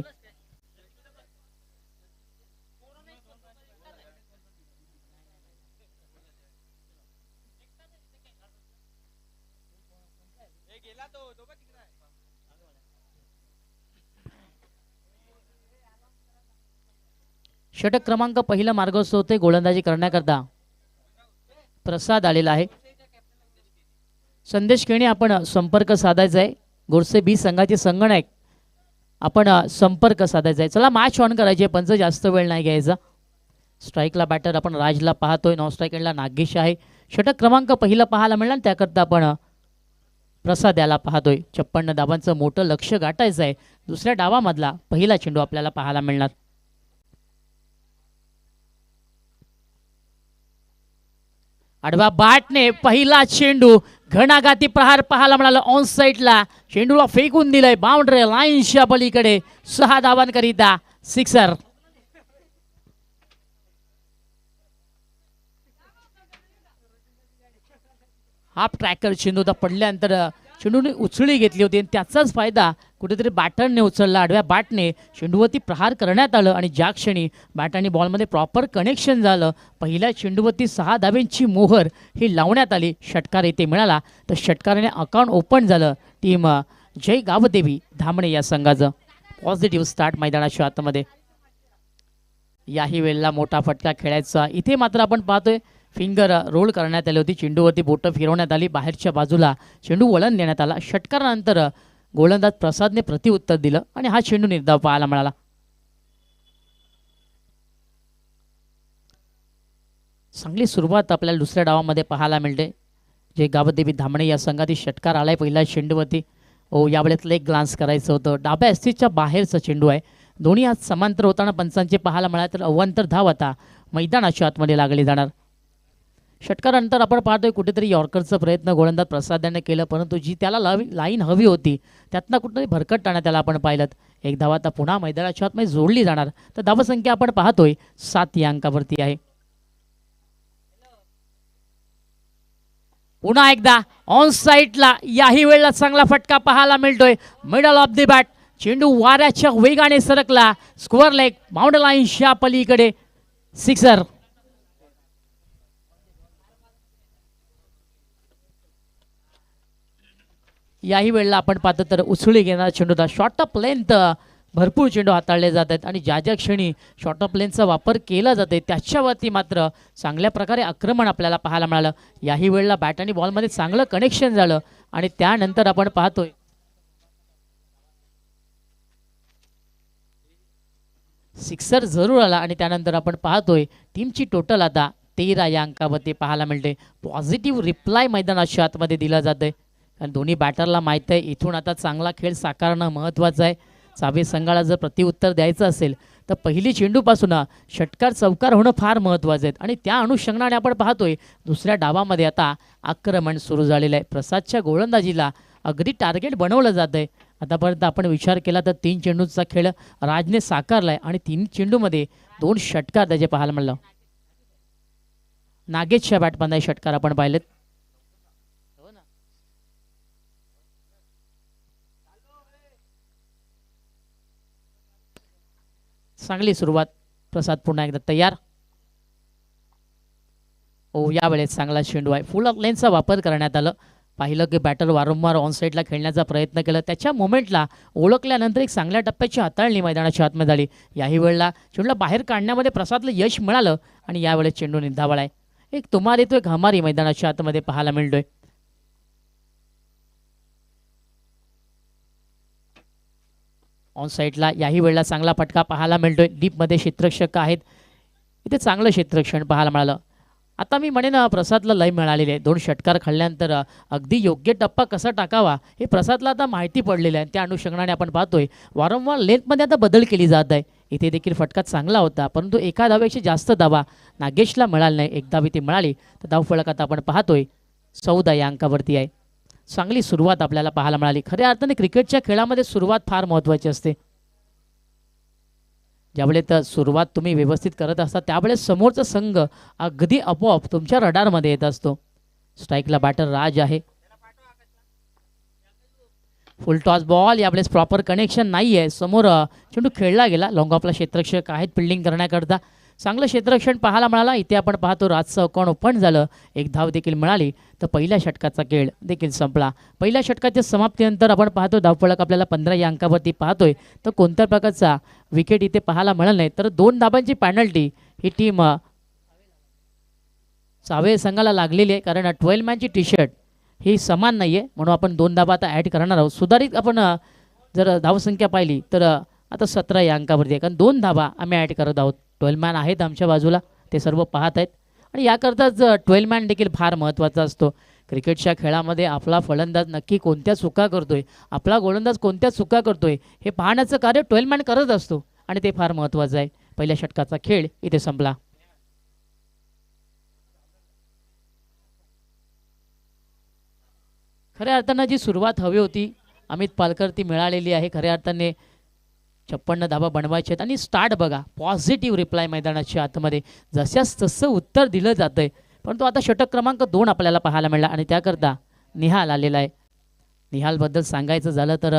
षटक क्रमांक पहिला मार्गस्थ होते. गोलंदाजी करण्याकरता प्रसाद आलेला आहे. संदेश केणे आपण संपर्क साधायचा आहे. गोरसे बी संघाचे संगणक आपण संपर्क साधायचा आहे. चला मॅच ऑन करायचे. पंच जास्त वेळ नाही घ्यायचा. स्ट्राईकला बॅटर आपण राजला पाहतोय. नॉन स्ट्राईक एंडला नागेश आहे. षटक क्रमांक पहिला पाहायला मिळणार त्याकरता आपण प्रसाद याला पाहतोय. 56 धाबांचं मोठं लक्ष गाठायचं आहे. दुसऱ्या डावामधला पहिला चेंडू आपल्याला पाहायला मिळणार. आडवा बॅटने पहिला चेंडू घणाघाती प्रहार पाहायला मिळाला. ऑन साईडला चेंडूला फेकून दिलंय बाउंड्री लाईनच्या पलीकडे. 6 धावांकरिता सिक्सर. हाफ ट्रॅकर चेंडू पडल्यानंतर चेंडूने उचली घेतली होती आणि त्याचाच फायदा कुठेतरी बॅटरने उचलला. आडव्या बॅटने चेंडूवरती प्रहार करण्यात आलं आणि ज्या क्षणी बॅट आणि बॉलमध्ये प्रॉपर कनेक्शन झालं पहिल्या चेंडूवरती 6 धाब्यांची मोहर ही लावण्यात आली. षटकार येथे मिळाला तर षटकाराने अकाउंट ओपन झालं. टीम जय गावदेवी धामणे या संघाचं. पॉझिटिव्ह स्टार्ट मैदानाच्या आतमध्ये. याही वेळेला मोठा फटका खेळायचा. इथे मात्र आपण पाहतोय फिंगर रोल करण्यात आली होती. चेंडूवरती बोटं फिरवण्यात आली. बाहेरच्या बाजूला चेंडू वळण देण्यात आला. षटकारानंतर गोलंदाज प्रसादने प्रतिउत्तर दिलं आणि हा चेंडू निर्धाव पाहायला मिळाला. चांगली सुरुवात आपल्याला दुसऱ्या डावामध्ये पाहायला मिळते. जे गावदेवी धामणे या संघातील षटकार आलाय पहिल्या चेंडूवरती. यावेळेस एक ग्लान्स करायचं होतं. डाव्या एसटीच्या बाहेरचा चेंडू आहे. दोन्ही आज समांतर होताना पंचांचे पाहायला मिळाले तर अवांतर धाव आता मैदानाच्या आतमध्ये लागली जाणार. षटकारानंतर आपण पाहतोय कुठेतरी यॉर्करचा प्रयत्न गोलंदाज प्रसादाने केलं परंतु जी त्याला लाईन हवी होती त्यातनं कुठेतरी भरकटताना त्याला आपण पाहिलं. एक धाव आता पुन्हा मैदानाच्या आतमध्ये जोडली जाणार. तर धावसंख्या आपण पाहतोय 7 या अंकावरती आहे. पुन्हा एकदा ऑन साईडला याही वेळेला चांगला फटका पाहायला मिळतोय. मिडल ऑफ द बॅट चेंडू वाऱ्याच्या वेगाने सरकला. स्क्वेअर लेग बाउंड्री लाईनच्या पलीकडे सिक्सर. याही वेळेला आपण पाहतो तर उचली घेणारा चेंडूचा शॉर्ट ऑफ लेंथ भरपूर चेंडू हाताळले जात आहेत आणि ज्या ज्या क्षणी शॉर्ट ऑफ लेनचा वापर केला जाते त्याच्यावरती मात्र चांगल्या प्रकारे आक्रमण आपल्याला पाहायला मिळालं. याही वेळेला बॅट आणि बॉलमध्ये चांगलं कनेक्शन झालं आणि त्यानंतर आपण पाहतोय सिक्सर जरूर आला आणि त्यानंतर आपण पाहतोय टीमची टोटल आता 13 या अंकावरती पाहायला मिळते. पॉझिटिव्ह रिप्लाय मैदानाच्या आतमध्ये दिला जाते कारण दोन्ही बॅटरला माहीत आहे इथून आता चांगला खेळ साकारणं महत्त्वाचं आहे. चावे संघाला जर प्रतिउत्तर द्यायचं असेल तर पहिली चेंडूपासून षटकार चौकार होणं फार महत्त्वाचं आहे आणि त्या अनुषंगाने आपण पाहतोय दुसऱ्या डावामध्ये आता आक्रमण सुरू झालेलं आहे. प्रसादच्या गोलंदाजीला अगदी टार्गेट बनवलं जात आहे. आतापर्यंत आपण विचार केला तर 3 चेंडूचा खेळ राजने साकारला आहे आणि 3 चेंडूमध्ये 2 षटकार त्याचे पाहायला मिळालं. नागेशच्या बॅटमध्ये षटकार आपण पाहिलेत. चांगली सुरुवात. प्रसाद पुन्हा एकदा तयार. यावेळेस चांगला चेंडू आहे. फुल ऑफ लेनचा वापर करण्यात आला. पाहिलं की बॅटर वारंवार ऑन साईडला खेळण्याचा प्रयत्न केला, त्याच्या मोमेंटला ओळखल्यानंतर एक चांगल्या टप्प्याची हाताळणी मैदानाच्या आतमध्ये झाली. याही वेळेला चेंडूला बाहेर काढण्यामध्ये प्रसादला यश मिळालं आणि यावेळेस चेंडू निंदावळा आहे. एक तुम्हाला तो एक हमारी मैदानाच्या आतमध्ये पाहायला मिळतोय. ऑन साईडला याही वेळेला चांगला फटका पाहायला मिळतोय. डीपमध्ये क्षेत्ररक्षक आहेत, इथे चांगलं क्षेत्ररक्षण पाहायला मिळालं. आता मी म्हणेन प्रसादला लय मिळालेली आहे. 2 षटकार खेळल्यानंतर अगदी योग्य टप्पा कसा टाकावा हे प्रसादला आता माहिती पडलेलं आहे. त्या अनुषंगाने आपण पाहतोय वारंवार लेंथमध्ये आता बदल केली जात आहे. इथे देखील फटका चांगला होता, परंतु एका धावेपेक्षा जास्त धावा नागेशला मिळाला नाही. एक धाव इथे मिळाली तर धावफलक आता आपण पाहतोय 14 या अंकावरती आहे. चांगली सुरुवात आपल्याला पाहायला मिळाली. खऱ्या अर्थाने क्रिकेटच्या खेळामध्ये सुरुवात फार महत्त्वाची असते. ज्यावेळेस सुरुवात तुम्ही व्यवस्थित करत असता त्यावेळेस समोरचा संघ अगदी आपोआप तुमच्या रडारमध्ये येत असतो. स्ट्राईकला बॅटर राज आहे. फुल टॉस बॉल, यावेळेस प्रॉपर कनेक्शन नाही आहे. समोर चेंडू खेळला गेला. लॉंग ऑफला क्षेत्ररक्षक आहेत फिल्डिंग करण्याकरता. चांगलं क्षेत्ररक्षण पाहायला मिळाला. इथे आपण पाहतो राजचं अकाउंट ओपन झालं. एक धाव देखील मिळाली तर पहिल्या षटकाचा खेळ देखील संपला. पहिल्या षटकाच्या समाप्तीनंतर आपण पाहतो धावफलक आपल्याला 15 या अंकावरती पाहतोय. तर कोणत्या प्रकारचा विकेट इथे पाहायला मिळाला नाही, तर 2 धाबांची पॅनल्टी ही टीम सावे संघाला लागलेली आहे. कारण 12 मॅनची टी शर्ट ही समान नाही आहे, म्हणून आपण 2 धाबा आता ॲड करणार आहोत. सुधारित आपण जर धावसंख्या पाहिली तर आता 17 या अंकावरती आहे, कारण 2 धाबा आम्ही ॲड करत आहोत. 12 मॅन आहेत आमच्या बाजूला, ते सर्व पाहत आहेत. आणि याकरताच 12 मॅन देखील फार महत्त्वाचा असतो. क्रिकेटच्या खेळामध्ये आपला फलंदाज नक्की कोणत्या चुका करतोय, आपला गोलंदाज कोणत्या चुका करतोय हे पाहण्याचं कार्य 12 मॅन करत असतो आणि ते फार महत्त्वाचं आहे. पहिल्या षटकाचा खेळ इथे संपला. खऱ्या अर्थानं जी सुरुवात हवी होती अमित पालकर ती मिळालेली आहे. खऱ्या अर्थाने 56 धाबा बनवायचे आहेत आणि स्टार्ट बघा, पॉझिटिव्ह रिप्लाय मैदानाच्या आतमध्ये जशास तसं उत्तर दिलं जातं आहे. परंतु आता षटक क्रमांक 2 आपल्याला पाहायला मिळाला आणि त्याकरता निहाल आलेला आहे. निहालबद्दल सांगायचं झालं तर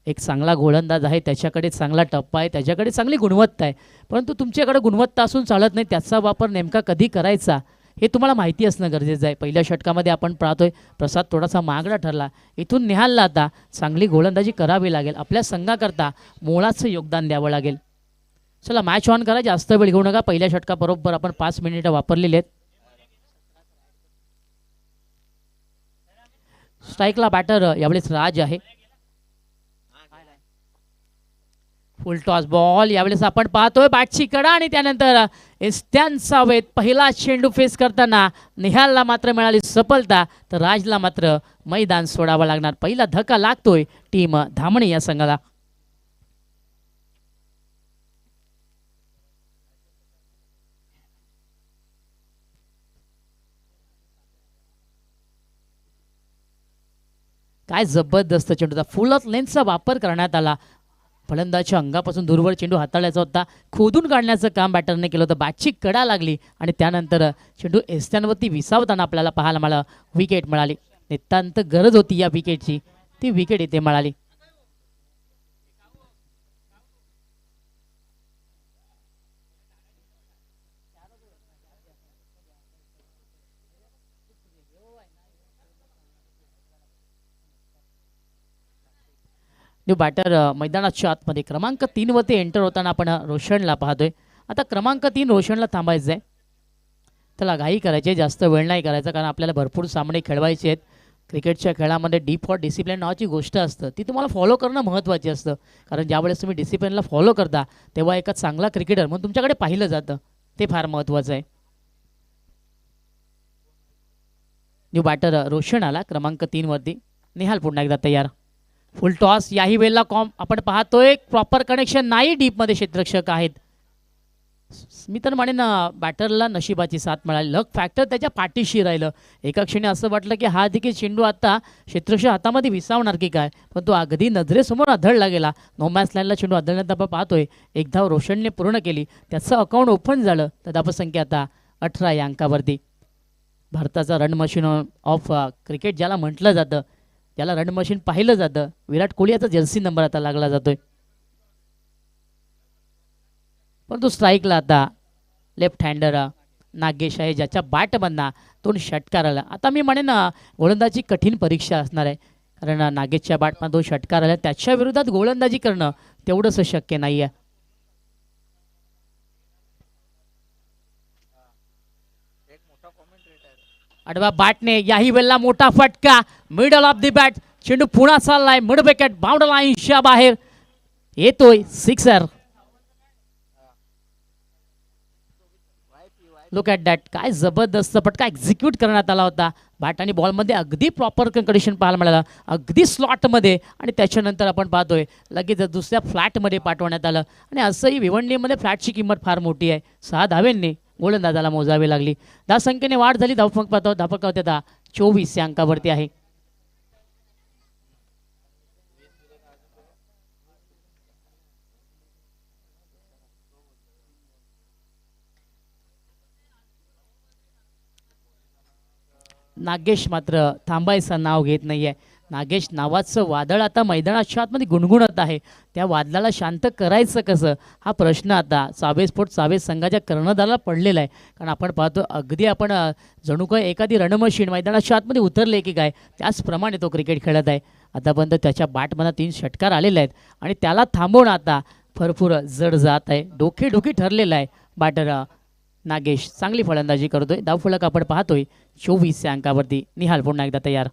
एक चांगला गोलंदाज आहे, त्याच्याकडे चांगला टप्पा आहे, त्याच्याकडे चांगली गुणवत्ता आहे. परंतु तुमच्याकडे गुणवत्ता असून चालत नाही, त्याचा वापर नेमका कधी करायचा हे तुम्हाला माहिती असणं गरजेचं आहे. पहिल्या षटकामध्ये आपण पाहतोय प्रसाद थोडासा महागडा ठरला. इथून निहालला आता चांगली गोलंदाजी करावी लागेल. आपल्या संघाकरता मोलाचं योगदान द्यावं लागेल. चला मॅच ऑन करा, जास्त वेळ घेऊ नका. पहिल्या षटकाबरोबर आपण 5 मिनिटं वापरलेली आहेत. स्ट्राईकला बॅटर यावेळेस राज आहे. फुल टॉस बॉल, यावेळेस आपण पाहतोय बॅटची कडा आणि त्यानंतर एस्त्यांचा वेध. पहिला चेंडू फेस करताना निहालला मात्र मिळाली सफलता, तर राजला मात्र मैदान सोडावं लागणार. पहिला धक्का लागतोय टीम धामणी या संघाला. काय जबरदस्त चेंडूचा फुल ऑफ लेन्थचा वापर करण्यात आला. फलंदाजच्या अंगापासून दूरवर चेंडू हाताळायचा होता, खोदून काढण्याचं काम बॅटरने केलं होतं. बॅटची कडा लागली आणि त्यानंतर चेंडू एस्त्यांवरती विसावताना आपल्याला पाहायला मला विकेट मिळाली. नितांत गरज होती या विकेटची, ती विकेट इथे मिळाली. न्यू बॅटर मैदानाच्या आतमध्ये क्रमांक 3 वरती एंटर होताना आपण रोशनला पाहतोय. आता क्रमांक 3 रोशनला थांबायचं आहे. त्याला घाई करायची, जास्त वेळ नाही करायचा, कारण आपल्याला भरपूर सामने खेळवायचे आहेत. क्रिकेटच्या खेळामध्ये डीप फॉर डिसिप्लिन नावाची गोष्ट असतं, ती तुम्हाला फॉलो करणं महत्त्वाची असतं. कारण ज्यावेळेस तुम्ही डिसिप्लिनला फॉलो करता तेव्हा एका चांगला क्रिकेटर म्हणून तुमच्याकडे पाहिलं जातं, ते फार महत्त्वाचं आहे. न्यू बॅटर रोशन आला क्रमांक 3 वरती. निहाल पुन्हा एकदा तयार. फुल टॉस, याही वेळेला आपण पाहतोय प्रॉपर कनेक्शन नाही. डीपमध्ये क्षेत्ररक्षक आहेत. मी तर म्हणेन बॅटरला नशिबाची साथ मिळाली, लक फॅक्टर त्याच्या पाठीशी राहिलं. एका क्षणी असं वाटलं की हा देखील चेंडू आता क्षेत्ररक्षक हातामध्ये विसावणार की काय, पण तो अगदी नजरेसमोर आदळला गेला. नो मॅच लाईनला चेंडू आदळण्यात आपण पाहतोय. एक धाव रोशनने पूर्ण केली, त्याचं अकाउंट ओपन झालं. तर धावसंख्या आता 18 या अंकावरती. भारताचा रन मशीन ऑफ क्रिकेट ज्याला म्हटलं जातं, ज्याला रन मशीन पाहिलं जातं, विराट कोहली याचा जर्सी नंबर आता लागला जातोय. परंतु स्ट्राईकला आता लेफ्ट हँडर नागेश आहे, ज्याच्या बॅटमधनं 2 षटकार आला. आता मी म्हणेन गोलंदाजी कठीण परीक्षा असणार आहे, कारण नागेशच्या बॅटमध्ये 2 षटकार आले. त्याच्या विरोधात गोलंदाजी करणं तेवढंसं शक्य नाही आहे. आडवा बॅटने याही वेळेला मोठा फटका, मिडल ऑफ द बॅट, चेंडू पुन्हा चाललाय मिड विकेट, बाउंड्री लाईनच्या बाहेर येतोय, सिक्सर. लुक ॲट दॅट, काय जबरदस्त फटका एक्झिक्यूट करण्यात आला होता. बॅट आणि बॉलमध्ये अगदी प्रॉपर कंडिशन पाहायला मिळालं, अगदी स्लॉटमध्ये, आणि त्याच्यानंतर आपण पाहतोय लगेच दुसऱ्या फ्लॅटमध्ये पाठवण्यात आलं. आणि असंही भिवंडीमध्ये फ्लॅटची किंमत फार मोठी आहे. 6 धावेंनी गोलंदाजाला मोजावी लागली. धावसंख्येने वाढ झाली. धावफलक आता 24 या अंकावरती आहे. नागेश मात्र थांबायचं नाव घेत नाहीये. नागेश नावाचं वादळ आता मैदानाच्या आतमध्ये गुणगुणत आहे. त्या वादळाला शांत करायचं कसं, हा प्रश्न आता चावेस संघाच्या कर्णधाराला पडलेला आहे. कारण आपण पाहतो अगदी आपण जणू काय एखादी रणमशीन मैदानाच्या आतमध्ये उतरले की काय, त्याचप्रमाणे तो क्रिकेट खेळत आहे. आतापर्यंत त्याच्या बॅटमध्ये 3 षटकार आलेले आहेत आणि त्याला थांबवणं आता भरपूर जड जात आहे. डोकेडुखी ठरलेलं आहे. बॅटर नागेश चांगली फलंदाजी करतोय. धावफलक आपण पाहतोय 24 या अंकावरती. निहाल पुन्हा एकदा तयार.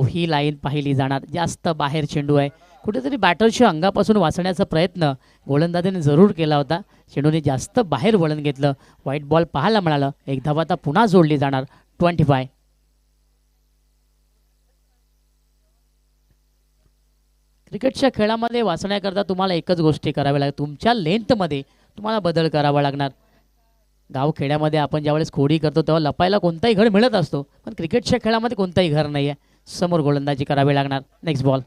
ही लाईन पाहिली जाणार, जास्त बाहेर चेंडू आहे. कुठेतरी बॅटरच्या अंगापासून वाचण्याचा प्रयत्न गोलंदाजाने जरूर केला होता. चेंडूने जास्त बाहेर वळण घेतलं. व्हाईट बॉल पाहायला मिळालं. एक धाव आता पुन्हा जोडली जाणार. 25. क्रिकेटच्या खेळामध्ये वाचण्याकरता तुम्हाला एकच गोष्टी कराव्या लागतात. तुमच्या लेंथमध्ये तुम्हाला बदल करावा लागणार. गावखेड्यामध्ये आपण ज्यावेळेस खोडी करतो तेव्हा लपायला कोणताही घर मिळत असतो, पण क्रिकेटच्या खेळामध्ये कोणताही घर नाही आहे. समोर गोलंदाजी करावी लागणार. Next ball.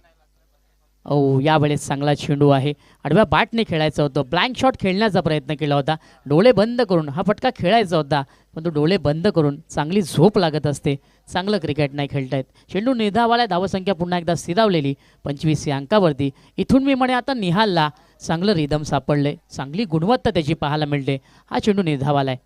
यावेळेस चांगला चेंडू आहे. आडव्या बॅटने खेळायचं होतं. ब्लँक शॉट खेळण्याचा प्रयत्न केला होता. डोळे बंद करून हा फटका खेळायचा होता, पण तो डोळे बंद करून चांगली झोप लागत असते. चांगलं क्रिकेट नाही खेळतायत. चेंडू निधावाला. धावसंख्या पुन्हा एकदा स्थिरावलेली 25 या अंकावरती. इथून मी म्हणे आता निहालला चांगलं रिदम सापडले, चांगली गुणवत्ता त्याची पाहायला मिळते. हा चेंडू निधावाला आहे.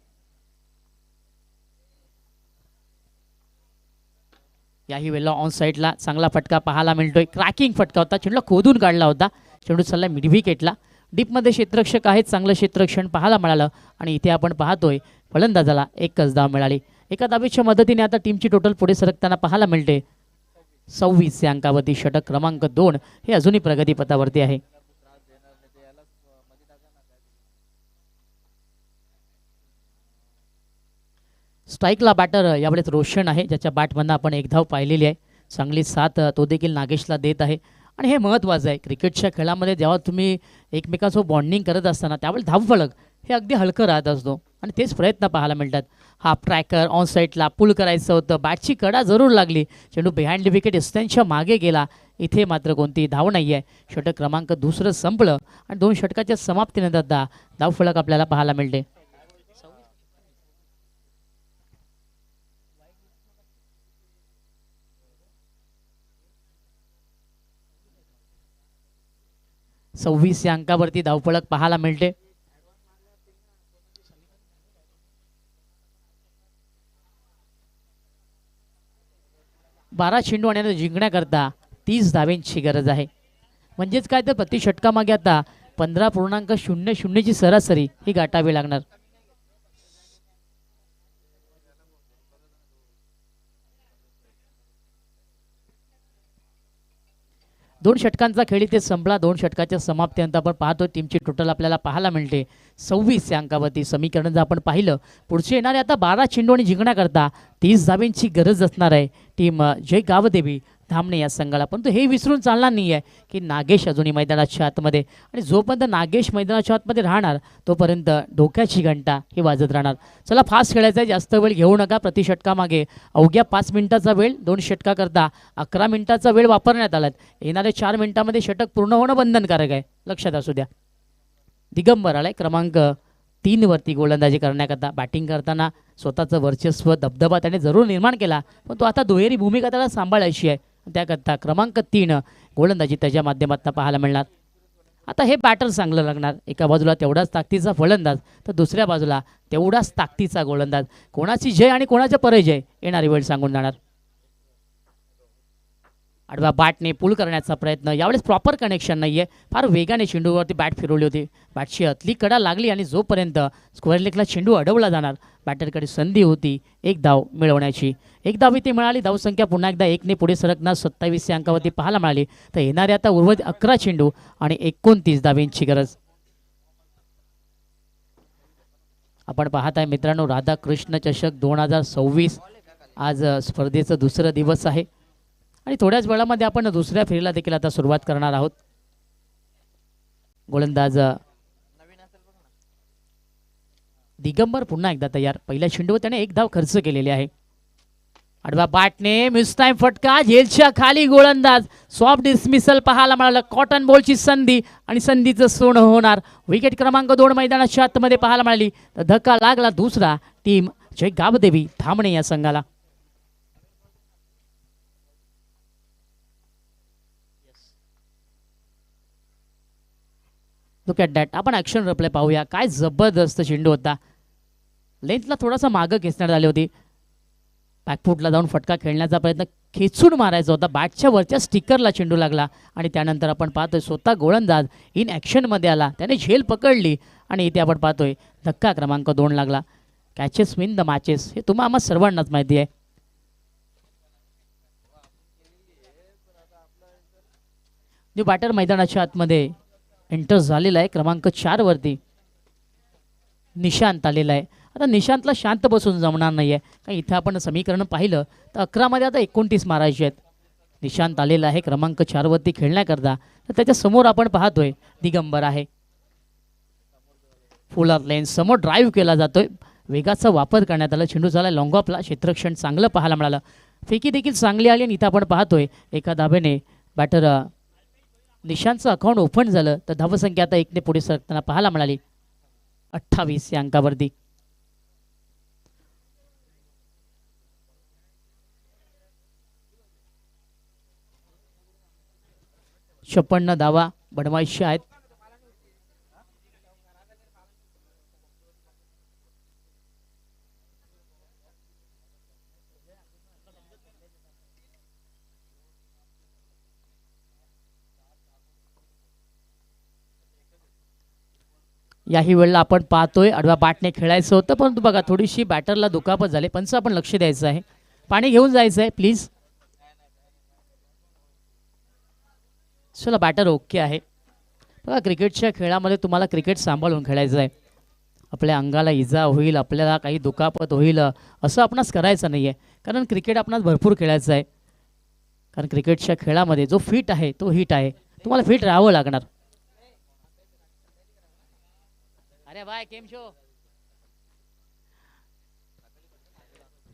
याही वेळेला ऑन साईडला चांगला फटका पाहायला मिळतोय. क्रॅकिंग फटका होता. चेंडूला खोदून काढला होता. चेंडू चालला मिड विकेटला. डीपमध्ये क्षेत्ररक्षक आहेत. चांगलं क्षेत्ररक्षण पाहायला मिळालं आणि इथे आपण पाहतोय फलंदाजाला एकच धाव मिळाली. एका धावेच्या मदतीने आता टीमची टोटल पुढे सरकताना पाहायला मिळते. 26 या अंकावरती षटक क्रमांक 2 हे अजूनही प्रगतीपथावरती आहे. स्ट्राईकला बॅटर यावेळेस रोशन आहे, ज्याच्या बॅटमधनं आपण एक धाव पाहिलेली आहे. चांगली साथ तो देखील नागेशला देत आहे. आणि हे महत्त्वाचं आहे क्रिकेटच्या खेळामध्ये. जेव्हा तुम्ही एकमेकांसोबत बॉन्डिंग करत असताना त्यावेळेस धावफलक हे अगदी हलकं राहत असतो आणि तेच प्रयत्न पाहायला मिळतात. हाफ ट्रॅकर ऑन साईडला पुल करायचं होतं. बॅटची कडा जरूर लागली. चेंडू बिहाइंड द विकेट त्यांच्या मागे गेला. इथे मात्र कोणतीही धाव नाही आहे. षटक क्रमांक 2 संपलं आणि 2 षटकाच्या समाप्तीनंतर धावफलक आपल्याला पाहायला मिळते. सव्वीस या अंकावरती धावफलक पाहायला मिळते. बारा चेंडू आणि जिंकण्याकरता 30 धावेंची गरज आहे. म्हणजेच काय तर प्रति षटकामागे आता 15.00 ची सरासरी ही गाठावी लागणार. दोन षटकांचा खेळ इथे संपला. 2 षटकाच्या समाप्तीनंतर आपण पाहतो टीमची टोटल आपल्याला पाहायला मिळते 26 या अंकावरती. समीकरण जर आपण पाहिलं पुढचे येणारे आता 12 चेंडू आणि जिंकण्याकरता 30 धावेंची गरज असणार आहे टीम जय गावदेवी धामणे या संघाला. परंतु हे विसरून चालणार नाही आहे की नागेश अजूनही मैदानाच्या आतमध्ये, आणि जोपर्यंत नागेश मैदानाच्या आतमध्ये राहणार तोपर्यंत डोक्याची घंटा ही वाजत राहणार. चला फास्ट खेळायचं आहे, जास्त वेळ घेऊ नका. प्रति षटकामागे अवघ्या 5 मिनिटाचा वेळ. 2 षटकाकरता 11 मिनिटाचा वेळ वापरण्यात आला. येणाऱ्या 4 मिनिटांमध्ये षटक पूर्ण होणं बंधनकारक आहे, लक्षात असू द्या. दिगंबर आलाय क्रमांक 3 वरती गोलंदाजी करण्याकरता. बॅटिंग करताना स्वतःचं वर्चस्व दबदबा त्याने जरूर निर्माण केला, पण तो आता दुहेरी भूमिका त्याला सांभाळायची आहे. त्याकरता क्रमांक 3 गोलंदाजी त्याच्या माध्यमातून पाहायला मिळणार. आता हे बॅटर चांगलं लागणार. एका बाजूला तेवढाच ताकदीचा फलंदाज तर दुसऱ्या बाजूला तेवढाच ताकदीचा गोलंदाज. कोणाची जय आणि कोणाचा पराजय येणारी वेळ सांगून जाणार. आडवा बॅटने पुल करण्याचा प्रयत्न, यावेळेस प्रॉपर कनेक्शन नाही आहे. फार वेगाने चेंडूवरती बॅट फिरवली होती. बॅटची अतली कडा लागली आणि जोपर्यंत स्क्वेअर लेगला चेंडू अडवला जाणार बॅटरकडे संधी होती एक धाव मिळवण्याची. एक धाव इथे मिळाली. धावसंख्या पुन्हा एकदा 1ने पुढे सरकणार 27 या अंकावरती पाहायला मिळाली. तर येणारे आता उर्वरित 11 चेंडू आणि 29 धावेंची गरज. आपण पाहत आहे मित्रांनो, राधाकृष्ण चषक 2026 आज स्पर्धेचं दुसरं दिवस आहे आणि थोड्याच वेळामध्ये आपण दुसऱ्या फेरीला देखील आता सुरुवात करणार आहोत. गोलंदाज दिगंबर पुन्हा एकदा तयार. पहिल्या चेंडूवर त्याने एक धाव खर्च केलेली आहे. आडवा बॅटने मिस टाइम फटका, झेलच्या खाली गोलंदाज. सॉफ्ट डिसमिसल पाहायला मिळालं. कॉटन बॉलची संधी आणि संधीचं सोनं होणार. विकेट क्रमांक 2 मैदानाच्या आतमध्ये पाहायला मिळाली. तर धक्का लागला दुसरा टीम जय गावदेवी धामणे या संघाला. Look at that. आपण ॲक्शन रिप्ले पाहूया. काय जबरदस्त चेंडू होता. लेंथला थोडासा मागं खेचण्यात आली होती. बॅकफुटला जाऊन फटका खेळण्याचा प्रयत्न, खेचून मारायचा होता. बॅटच्या वरच्या स्टिकरला चेंडू लागला आणि त्यानंतर आपण पाहतोय स्वतः गोलंदाज इन ॲक्शनमध्ये आला. त्याने झेल पकडली आणि इथे आपण पाहतोय धक्का क्रमांक 2 लागला. कॅचेस विन द मॅचेस हे तुम्हा आम्हा सर्वांनाच माहिती आहे. जो बॅटर मैदानाच्या आतमध्ये एंटर झालेला आहे क्रमांक 4 वरती निशांत आलेला आहे. आता निशांतला शांत बसून जमणार नाही आहे, कारण इथं आपण समीकरण पाहिलं तर 11 मध्ये आता 29 मारायचे आहेत. निशांत आलेला आहे क्रमांक 4 वरती खेळण्याकरता. तर त्याच्या समोर आपण पाहतोय दिगंबर आहे. फुल लेन समोर ड्राईव्ह केला जातोय. वेगाचा वापर करण्यात आला. चेंडू झाला लॉंग ऑफला. क्षेत्ररक्षण चांगलं पाहायला मिळालं. फेकी देखील चांगली आली आणि इथं आपण पाहतोय एका धावेने बॅटर निशांतचं अकाउंट ओपन झालं. तर धावसंख्या आता 1ने पुढे सरकताना पाहायला मिळाली 28 या अंकावरती. छप्पन्न धावा बनवायचे आहेत. याही वेळेला आपण पाहतोय आडव्या बॅटने खेळायचं होतं, परंतु बघा थोडीशी बॅटरला दुखापत झाली. पंच आपण लक्ष द्यायचं आहे. पाणी घेऊन जायचं आहे प्लीज. चला बॅटर ओके आहे. बघा क्रिकेटच्या खेळामध्ये तुम्हाला क्रिकेट सांभाळून खेळायचं आहे. आपल्या अंगाला इजा होईल, आपल्याला काही दुखापत होईल असं आपणास करायचं नाही आहे, कारण क्रिकेट आपणास भरपूर खेळायचं आहे. कारण क्रिकेटच्या खेळामध्ये जो फिट आहे तो हिट आहे. तुम्हाला फिट राहावं लागणार. अरे भाई केम शो.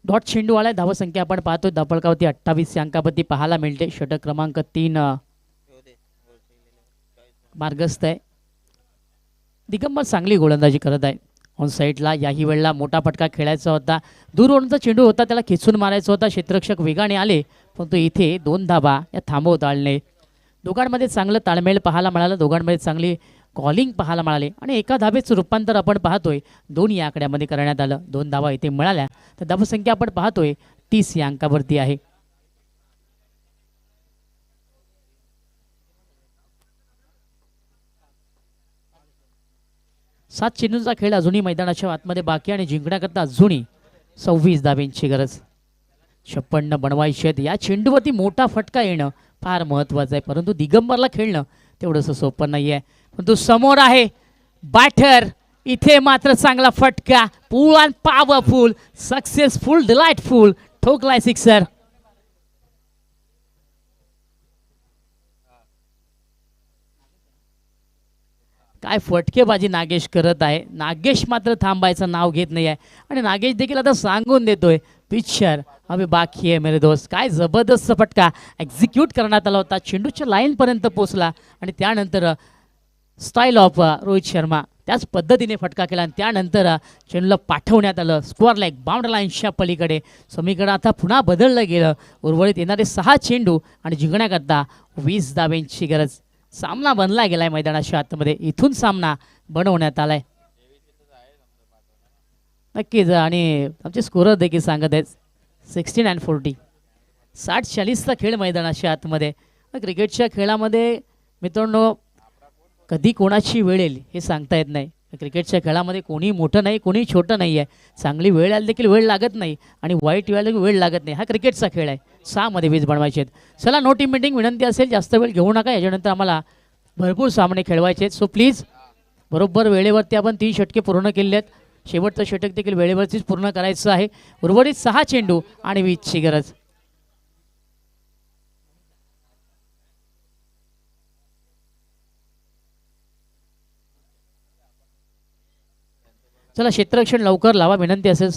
डॉट चेंडू आलाय. धावसंख्या आपण पाहतोय धापळकावती 28 या अंकावरती पाहायला मिळते. षटक क्रमांक 3 मार्गस्थ आहे. दिगंबर चांगली गोलंदाजी करत आहे ऑन साईडला. याही वेळेला मोठा फटका खेळायचा होता. दूरवरचा चेंडू होता, त्याला खेचून मारायचा होता. क्षेत्ररक्षक वेगाने आले, परंतु इथे 2 धाबा या थांबवता आले. दोघांमध्ये चांगलं ताळमेळ पाहायला मिळालं. दोघांमध्ये चांगली कॉलिंग पाहायला मिळाले आणि एका धाबेचं रूपांतर आपण पाहतोय 2 या आकड्यामध्ये करण्यात आलं. 2 धावा इथे मिळाल्या. तर धावसंख्या आपण पाहतोय 30 या अंकावरती आहे. सात चेंडूंचा खेळ अजूनही मैदानाच्या आतमध्ये बाकी आणि जिंकण्याकरता अजूनही 26 धावेंची गरज. 56 बनवायचे आहेत. या चेंडूवरती मोठा फटका येणं फार महत्त्वाचं आहे, परंतु दिगंबरला खेळणं तेवढंसं सोपं नाही आहे. परंतु समोर आहे बॅटर. इथे मात्र चांगला फटका. Pull and powerful, successful, delightful, ठोकलाय सिक्सर. काय फटकेबाजी नागेश करत आहे. नागेश मात्र थांबायचं नाव घेत नाही आहे आणि नागेश देखील आता सांगून देतोय पिक्चर अभी बाकी आहे मेरे दोस्त. काय जबरदस्त फटका एक्झिक्यूट करण्यात आला होता. चेंडूच्या लाईनपर्यंत पोचला आणि त्यानंतर स्टाईल ऑफ रोहित शर्मा त्याच पद्धतीने फटका केला आणि त्यानंतर चेंडूला पाठवण्यात आलं स्क्वेअर लेग बाउंड्री लाईनच्या पलीकडे. समीकरण आता पुन्हा बदललं गेलं. उर्वरित येणारे 6 चेंडू आणि जिंकण्याकरता 20 धावेंची गरज. सामना बनला गेलाय मैदानाच्या आतमध्ये, इथून सामना बनवण्यात आलाय नक्कीच. आणि आमचे स्कोरर देखील सांगत आहेत 16-40, 60-40चा खेळ मैदानाच्या आतमध्ये. क्रिकेटच्या खेळामध्ये मित्रांनो कधी कोणाची वेळ येईल हे सांगता येत नाही. क्रिकेटच्या खेळामध्ये कोणी मोठं नाही, कोणी छोटं नाही आहे. चांगली वेळ यायला देखील वेळ लागत नाही आणि वाईट वेळेला देखील वेळ लागत नाही. हा क्रिकेटचा खेळ आहे. 6 मध्ये 20 बनवायचे आहेत. चला, नो टीम मीटिंग विनंती असेल, जास्त वेळ घेऊ नका. याच्यानंतर आम्हाला भरपूर सामने खेळवायचे आहेत. सो प्लीज बरोबर वेळेवरती आपण 3 षटके पूर्ण केले आहेत. शेवटचं षटक देखील वेळेवरतीच पूर्ण करायचं आहे. उर्वरित 6 चेंडू आणि 20ची गरज. चला, क्षेत्ररक्षण लवकर लावा विनंती असेल.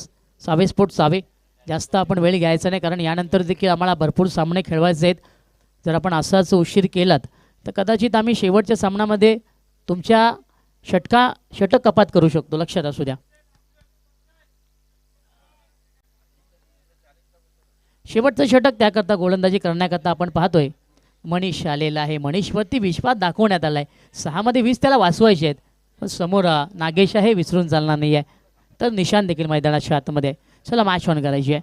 सावे स्पोर्ट्स सावे, जास्त आपण वेळ घ्यायचा नाही, कारण यानंतर देखील आम्हाला भरपूर सामने खेळवायचे आहेत. जर आपण असाच उशीर केलात तर कदाचित आम्ही शेवटच्या सामन्यामध्ये तुमच्या षटक कपात करू शकतो, लक्षात असू द्या. शेवटचं षटक त्याकरता गोलंदाजी करण्याकरता आपण पाहतोय मनीष आलेला आहे. मनीषवरती विश्वास दाखवण्यात आला आहे. 6 मध्ये 20 त्याला वाचवायचे आहेत, पण समोर नागेश आहे, विसरून चालणार नाही आहे. तर निशान देखील मैदानाच्या आतमध्ये. चला, मॅच ऑन करायची आहे.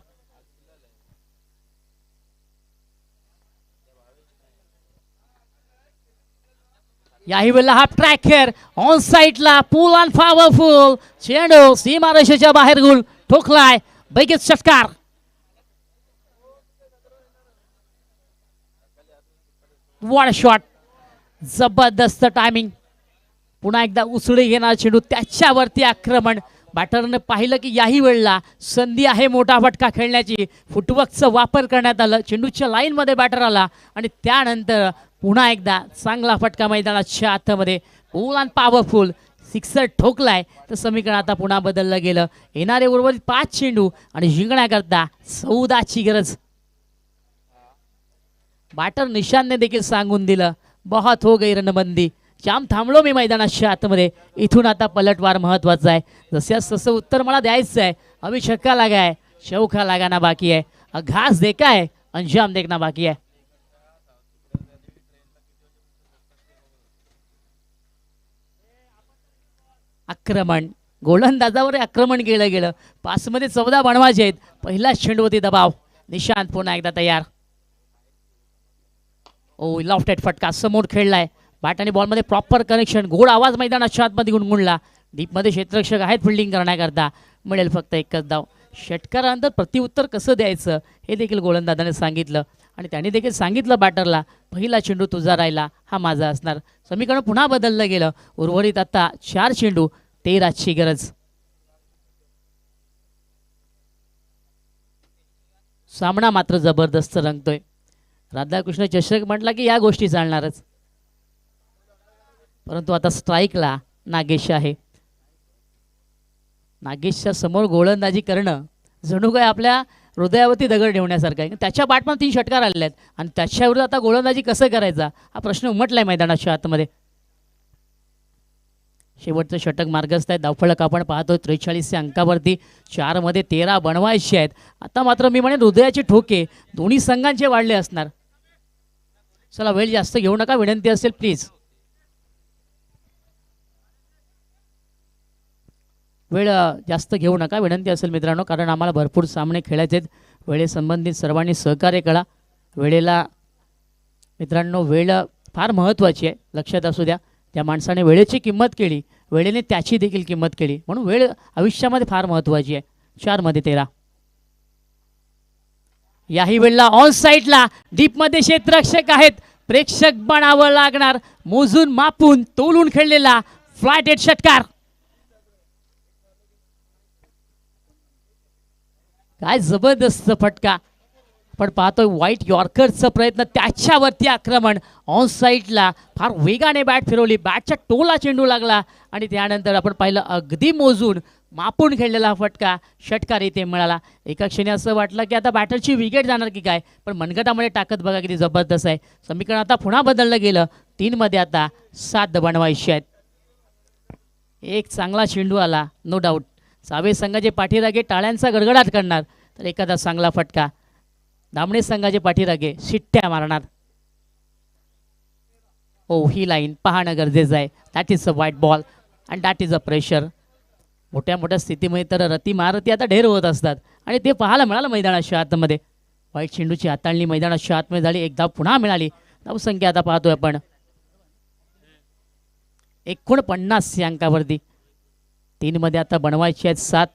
याही वेळेला हाफ ट्रॅकर ऑन साईडला, पूल ऑन पॉवरफुल चेंडू सीमारेषेच्या बाहेर गुल ठोकलाय. बैगेत षटकार. वॉट शॉट, जबरदस्त टायमिंग. पुन्हा एकदा उसळी घेणार चेंडू, त्याच्यावरती आक्रमण. बॅटरने पाहिलं की याही वेळेला संधी आहे मोठा फटका खेळण्याची. फुटवर्कचा वापर करण्यात आला. चेंडूच्या लाईनमध्ये बॅटर आला आणि त्यानंतर पुन्हा एकदा चांगला फटका मैदानाच्या आतमध्ये. पूल अँड पॉवरफुल सिक्सर ठोकलाय. तर समीकरण आता पुन्हा बदललं गेलं. येणारे उर्वरित 5 चेंडू आणि जिंकण्याकरता 14ची गरज. बॅटर निशानने देखील सांगून दिलं, बहुत हो गई रणबंदी, जाम थांबलो मी मैदानाच्या आतमध्ये. इथून आता पलटवार महत्वाचा आहे. जसं तसं उत्तर मला द्यायचं आहे. अभी छक्का लगा है, चौका लगाना बाकी है, घास देखा है, अंजाम देखना बाकी है. आक्रमण, गोलंदाजावर आक्रमण केलं गेलं. 5 मध्ये 14 बनवायचे आहेत. पहिला चेंडूवरती दबाव. निशांत पुन्हा एकदा तयार. ओ, लॉफ्टेड फटका समोर खेळलाय. बॅट आणि बॉलमध्ये प्रॉपर कनेक्शन. गोड आवाज मैदानाच्या आतमध्ये गुणगुणला. डीपमध्ये क्षेत्ररक्षक आहेत फिल्डिंग करण्याकरता. मिळेल फक्त एकच धाव. षटकारानंतर प्रत्युत्तर कसं द्यायचं हे देखील गोलंदाजाने सांगितलं आणि त्याने देखील सांगितलं बॅटरला, पहिला चेंडू तुझा राहिला, हा माझा असणार. समीकरण पुन्हा बदललं गेलं. उर्वरित आता 4 चेंडू 13ची गरज. सामना मात्र जबरदस्त रंगतोय. राधाकृष्ण चषक म्हटला की या गोष्टी चालणारच. परंतु आता स्ट्राईकला नागेश आहे. नागेशच्या समोर गोलंदाजी करणं जणू काय आपल्या हृदयावरती दगड ठेवण्यासारखं आहे. त्याच्या बॅटमध्ये 3 षटकार आलेले आहेत आणि त्याच्याविरुद्ध आता गोलंदाजी कसं करायचा हा प्रश्न उमटलाय मैदानाच्या आतमध्ये. शेवटचं षटक मार्गस्थ आहे. धावफलक आपण पाहतोय 43 अंकावरती. 4 मध्ये 13 बनवायचे आहेत. आता मात्र मी म्हणेन हृदयाचे ठोके दोन्ही संघांचे वाढले असणार. चला, वेळ जास्त घेऊ नका विनंती असेल प्लीज. वेळ जास्त घेऊ नका विनंती असेल मित्रांनो, कारण आम्हाला भरपूर सामने खेळायचे आहेत. वेळेसंबंधित सर्वांनी सहकार्य करा. वेळेला मित्रांनो वेळ फार महत्त्वाची आहे, लक्षात असू द्या. त्या माणसाने वेळेची किंमत केली, वेळेने त्याची देखील किंमत केली. म्हणून वेळ आयुष्यामध्ये फार महत्त्वाची आहे. 4 मध्ये 13. याही वेळेला ऑन साईडला डीपमध्ये क्षेत्ररक्षक आहेत. प्रेक्षक बनावं लागणार. मोजून मापून तोलून खेळलेला फ्लायटेड षटकार. काय जबरदस्त फटका. पण पाहतोय व्हाईट यॉर्करचा प्रयत्न, त्याच्यावरती आक्रमण. ऑन साईडला फार वेगाने बॅट फिरवली. बॅटच्या टोला चेंडू लागला आणि त्यानंतर आपण पाहिलं अगदी मोजून मापून खेळलेला फटका. षटकार इथे मिळाला. एका क्षणी असं वाटलं की आता बॅटरची विकेट जाणार की काय, पण मनगटामध्ये टाकत बघा किती जबरदस्त आहे. समीकरण आता पुन्हा बदललं गेलं. 3 मध्ये आता 7 बनवायचे आहेत. एक चांगला चेंडू आला, नो डाऊट. सावे संघाचे पाठीरागे टाळ्यांचा गडगडाट करणार, तर एखादा चांगला फटका. दामणे संघाचे पाठीरागे शिट्ट्या मारणार. ओ ही लाईन पाहणं गरजेचं आहे. दॅट इज अ वाईट ball and that is a pressure. मोठ्या मोठ्या स्थितीमध्ये तर रती महारथी आता ढेर होत असतात आणि ते पाहायला मिळालं मैदानाच्या आतमध्ये. वाईट चेंडूची हाताळणी मैदानाच्या आतमध्ये झाली. एक धाव पुन्हा मिळाली. धावसंख्या आता पाहतोय आपण 49 या अंकावरती. 3 मध्ये आता बनवायचे आहेत 7,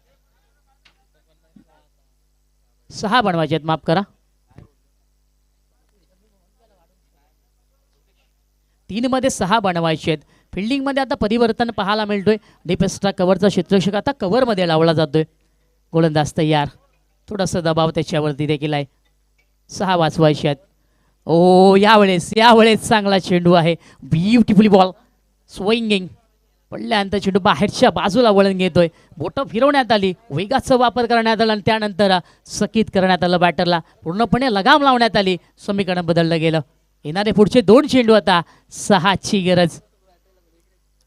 6 बनवायचे आहेत, माफ करा. 3 मध्ये 6 बनवायचे आहेत. फिल्डिंगमध्ये आता परिवर्तन पाहायला मिळतोय. डीप एक्स्ट्रा कव्हरचा क्षेत्ररक्षक आता कव्हरमध्ये लावला जातोय. गोलंदाज तयार. थोडासा दबाव त्याच्यावरती देखील आहे. 6 वाचवायचे आहेत. ओ यावेळेस चांगला चेंडू आहे. Beautifully ball swinging. पडल्यानंतर चेंडू बाहेरच्या बाजूला वळण घेतोय. बोटं फिरवण्यात आली. वेगाचा वापर करण्यात आला आणि त्यानंतर सकीत करण्यात आलं. बॅटरला पूर्णपणे लगाम लावण्यात आली. समीकरण बदललं गेलं. येणारे पुढचे 2 चेंडू आता 6ची गरज.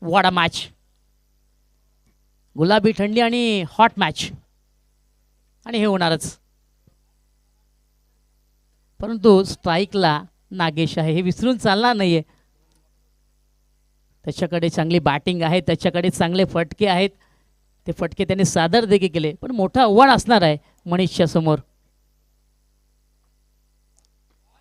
What a match. गुलाबी थंडी आणि हॉट मॅच आणि हे होणारच. परंतु स्ट्राईकला नागेश आहे हे विसरून चालणार नाहीये. त्याच्याकडे चांगली बॅटिंग आहे. त्याच्याकडे चांगले फटके आहेत. ते फटके त्याने सादर देखील केले. पण मोठं आव्हान असणार आहे मनीषच्या समोर.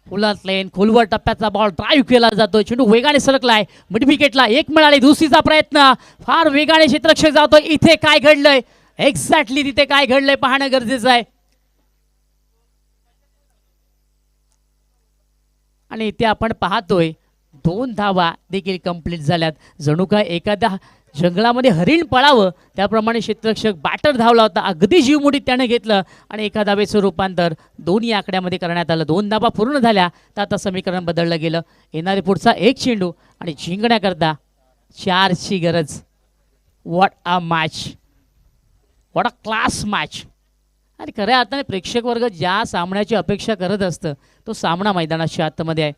फुलात लेन खोलवर टप्प्याचा बॉल ड्राईव्ह केला जातो. चेंडू वेगाने सरकलाय. मिड विकेटला 1 मिळाली. दुसरीचा प्रयत्न. फार वेगाने क्षेत्ररक्षक जातो. इथे काय घडलंय एक्झॅक्टली तिथे काय घडलंय पाहणं गरजेचं आहे. आणि इथे आपण पाहतोय 2 धावा देखील कंप्लीट झाल्यात. जणू काय एखाद्या जंगलामध्ये हरिण पळावं त्याप्रमाणे क्षेत्ररक्षक बॅटर धावला होता. अगदी जीवमुठीत त्याने घेतलं आणि एका धावेचं रूपांतर दोन्ही आकड्यामध्ये करण्यात आलं. 2 धावा पूर्ण झाल्या तर आता समीकरण बदललं गेलं. येणारे पुढचा 1 चेंडू आणि जिंकण्याकरता 4ची गरज. What a match. What a class match. आणि खऱ्या अर्थाने प्रेक्षक वर्ग ज्या सामन्याची अपेक्षा करत असतं तो सामना मैदानाच्या आतमध्ये आहे.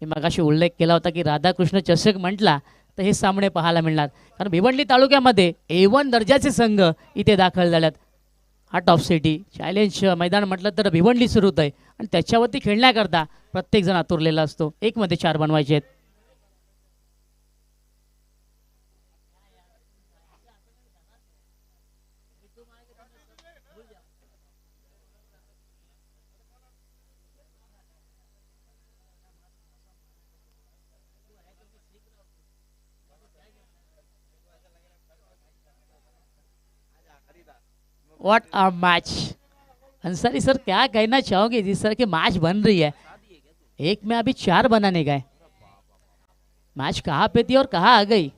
मी मगाशी उल्लेख केला होता की राधाकृष्ण चषक म्हटला तर हे सामने पाहायला मिळणार. कारण भिवंडी तालुक्यामध्ये A1 दर्जाचे संघ इथे दाखल झाल्यात. हार्ट ऑफ सिटी चॅलेंज मैदान म्हटलं तर भिवंडी सुरू होत आहे आणि त्याच्यावरती खेळण्याकरता प्रत्येकजण आतुरलेला असतो. 1 मध्ये 4 बनवायचे आहेत. What a match. Ansari sir क्या कहना चाहोगे जिस तरह की मैच बन रही है. 1 में अभी 4 बनाने गए. मैच कहाँ पे थी और कहाँ आ गई.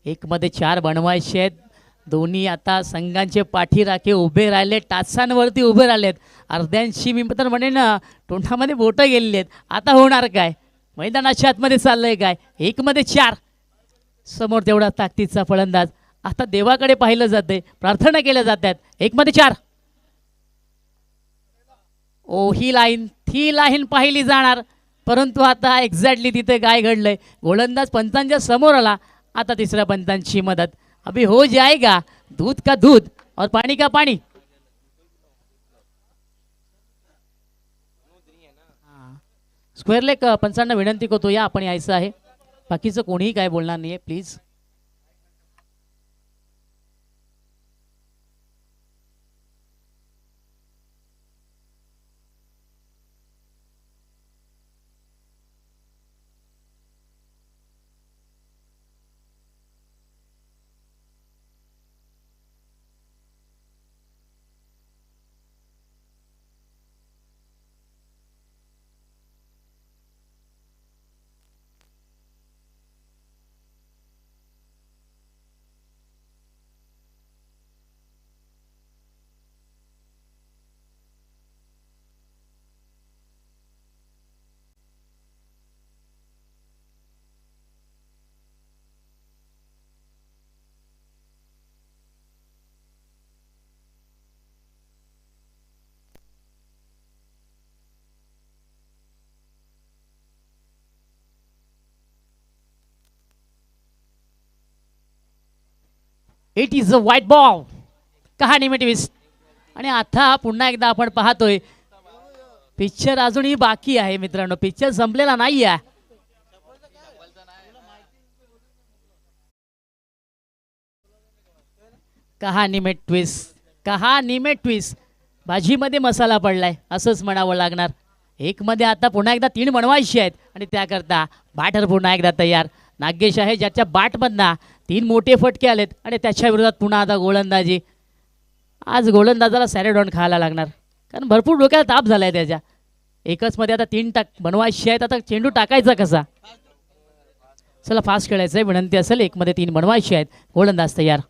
एक मध्ये 4 बनवायचे आहेत. दोन्ही आता संघांचे पाठीराखे उभे राहिले. टाचांवरती उभे राहिलेत. अर्ध्यांशी मी तर म्हणेन तोंडामध्ये बोटं गेलेली आहेत. आता होणार काय. मैदानाच्या आतमध्ये चाललंय काय. 1 मध्ये 4. समोर तेवढा ताकदीचा फलंदाज. आता देवाकडे पाहिलं जाते. प्रार्थना केल्या जातात. 1 मध्ये 4. ओ ही लाईन पाहिली जाणार. परंतु आता एक्झॅक्टली तिथे काय घडलंय. गोलंदाज पंचांच्या समोर आला. आता तिसऱ्या पंचांची मदत. अभी हो जाएगा. दूध का दूध और पानी का पानी. स्क्वेअर लेग पंचांना विनंती करतो या आपण यायचं आहे. बाकीचं कोणीही काय बोलणार नाहीये please. It is a white ball. कहाणी में ट्विस्ट. आणि आता पुन्हा एकदा आपण पाहतोय पिक्चर अजूनही बाकी आहे मित्रांनो, पिक्चर संपलेला नाही आहे. कहाणी में ट्विस्ट, कहाणी में ट्विस्ट. भाजीमध्ये मसाला पडलाय असंच म्हणावं लागणार. एक मध्ये आता पुन्हा एकदा 3 बनवायची आहेत आणि त्याकरता बॅटर पुन्हा एकदा तयार. नागेश आहे ज्याच्या बॅटमधनं 3 मोठे फटके आलेत आणि त्याच्या विरोधात पुन्हा आता गोलंदाजी. आज गोलंदाजाला सॅरेडॉन खायला लागणार कारण भरपूर डोक्याला ताप झालाय त्याच्या. एकच मध्ये आता 3 बनवायची आहेत. आता चेंडू टाकायचा कसा. चला फास्ट खेळायचं आहे, विनंती असेल. 1 मध्ये 3 बनवायची आहेत. गोलंदाज तयार.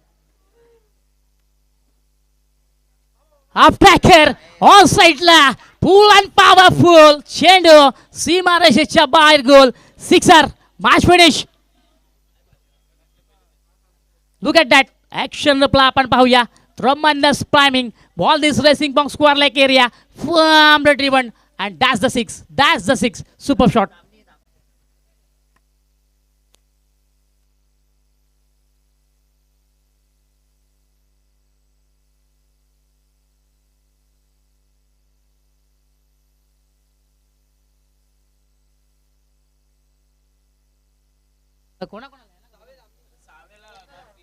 अटॅकर ऑन साइडला फुल अँड पॉवरफुल चेंडू सीमारेषेच्या बाहेर. गोल, sixer, match finish. Look at that action replay आपण पाहूया. Tremendous priming ball this racing box square like area firm retrieving and that's the 6, that's the 6. Super shot.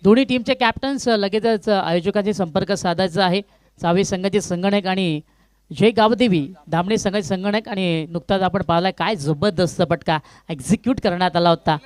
दोन्ही टीमचे कॅप्टन्स लगेचच आयोजकांशी संपर्क साधायचा आहे. चावी संघाचे संगणक आणि जय गावदेवी धामणे संघाचे संगणक. आणि नुकताच आपण पाहिला काय जबरदस्त पटका एक्झिक्यूट करण्यात आला होता.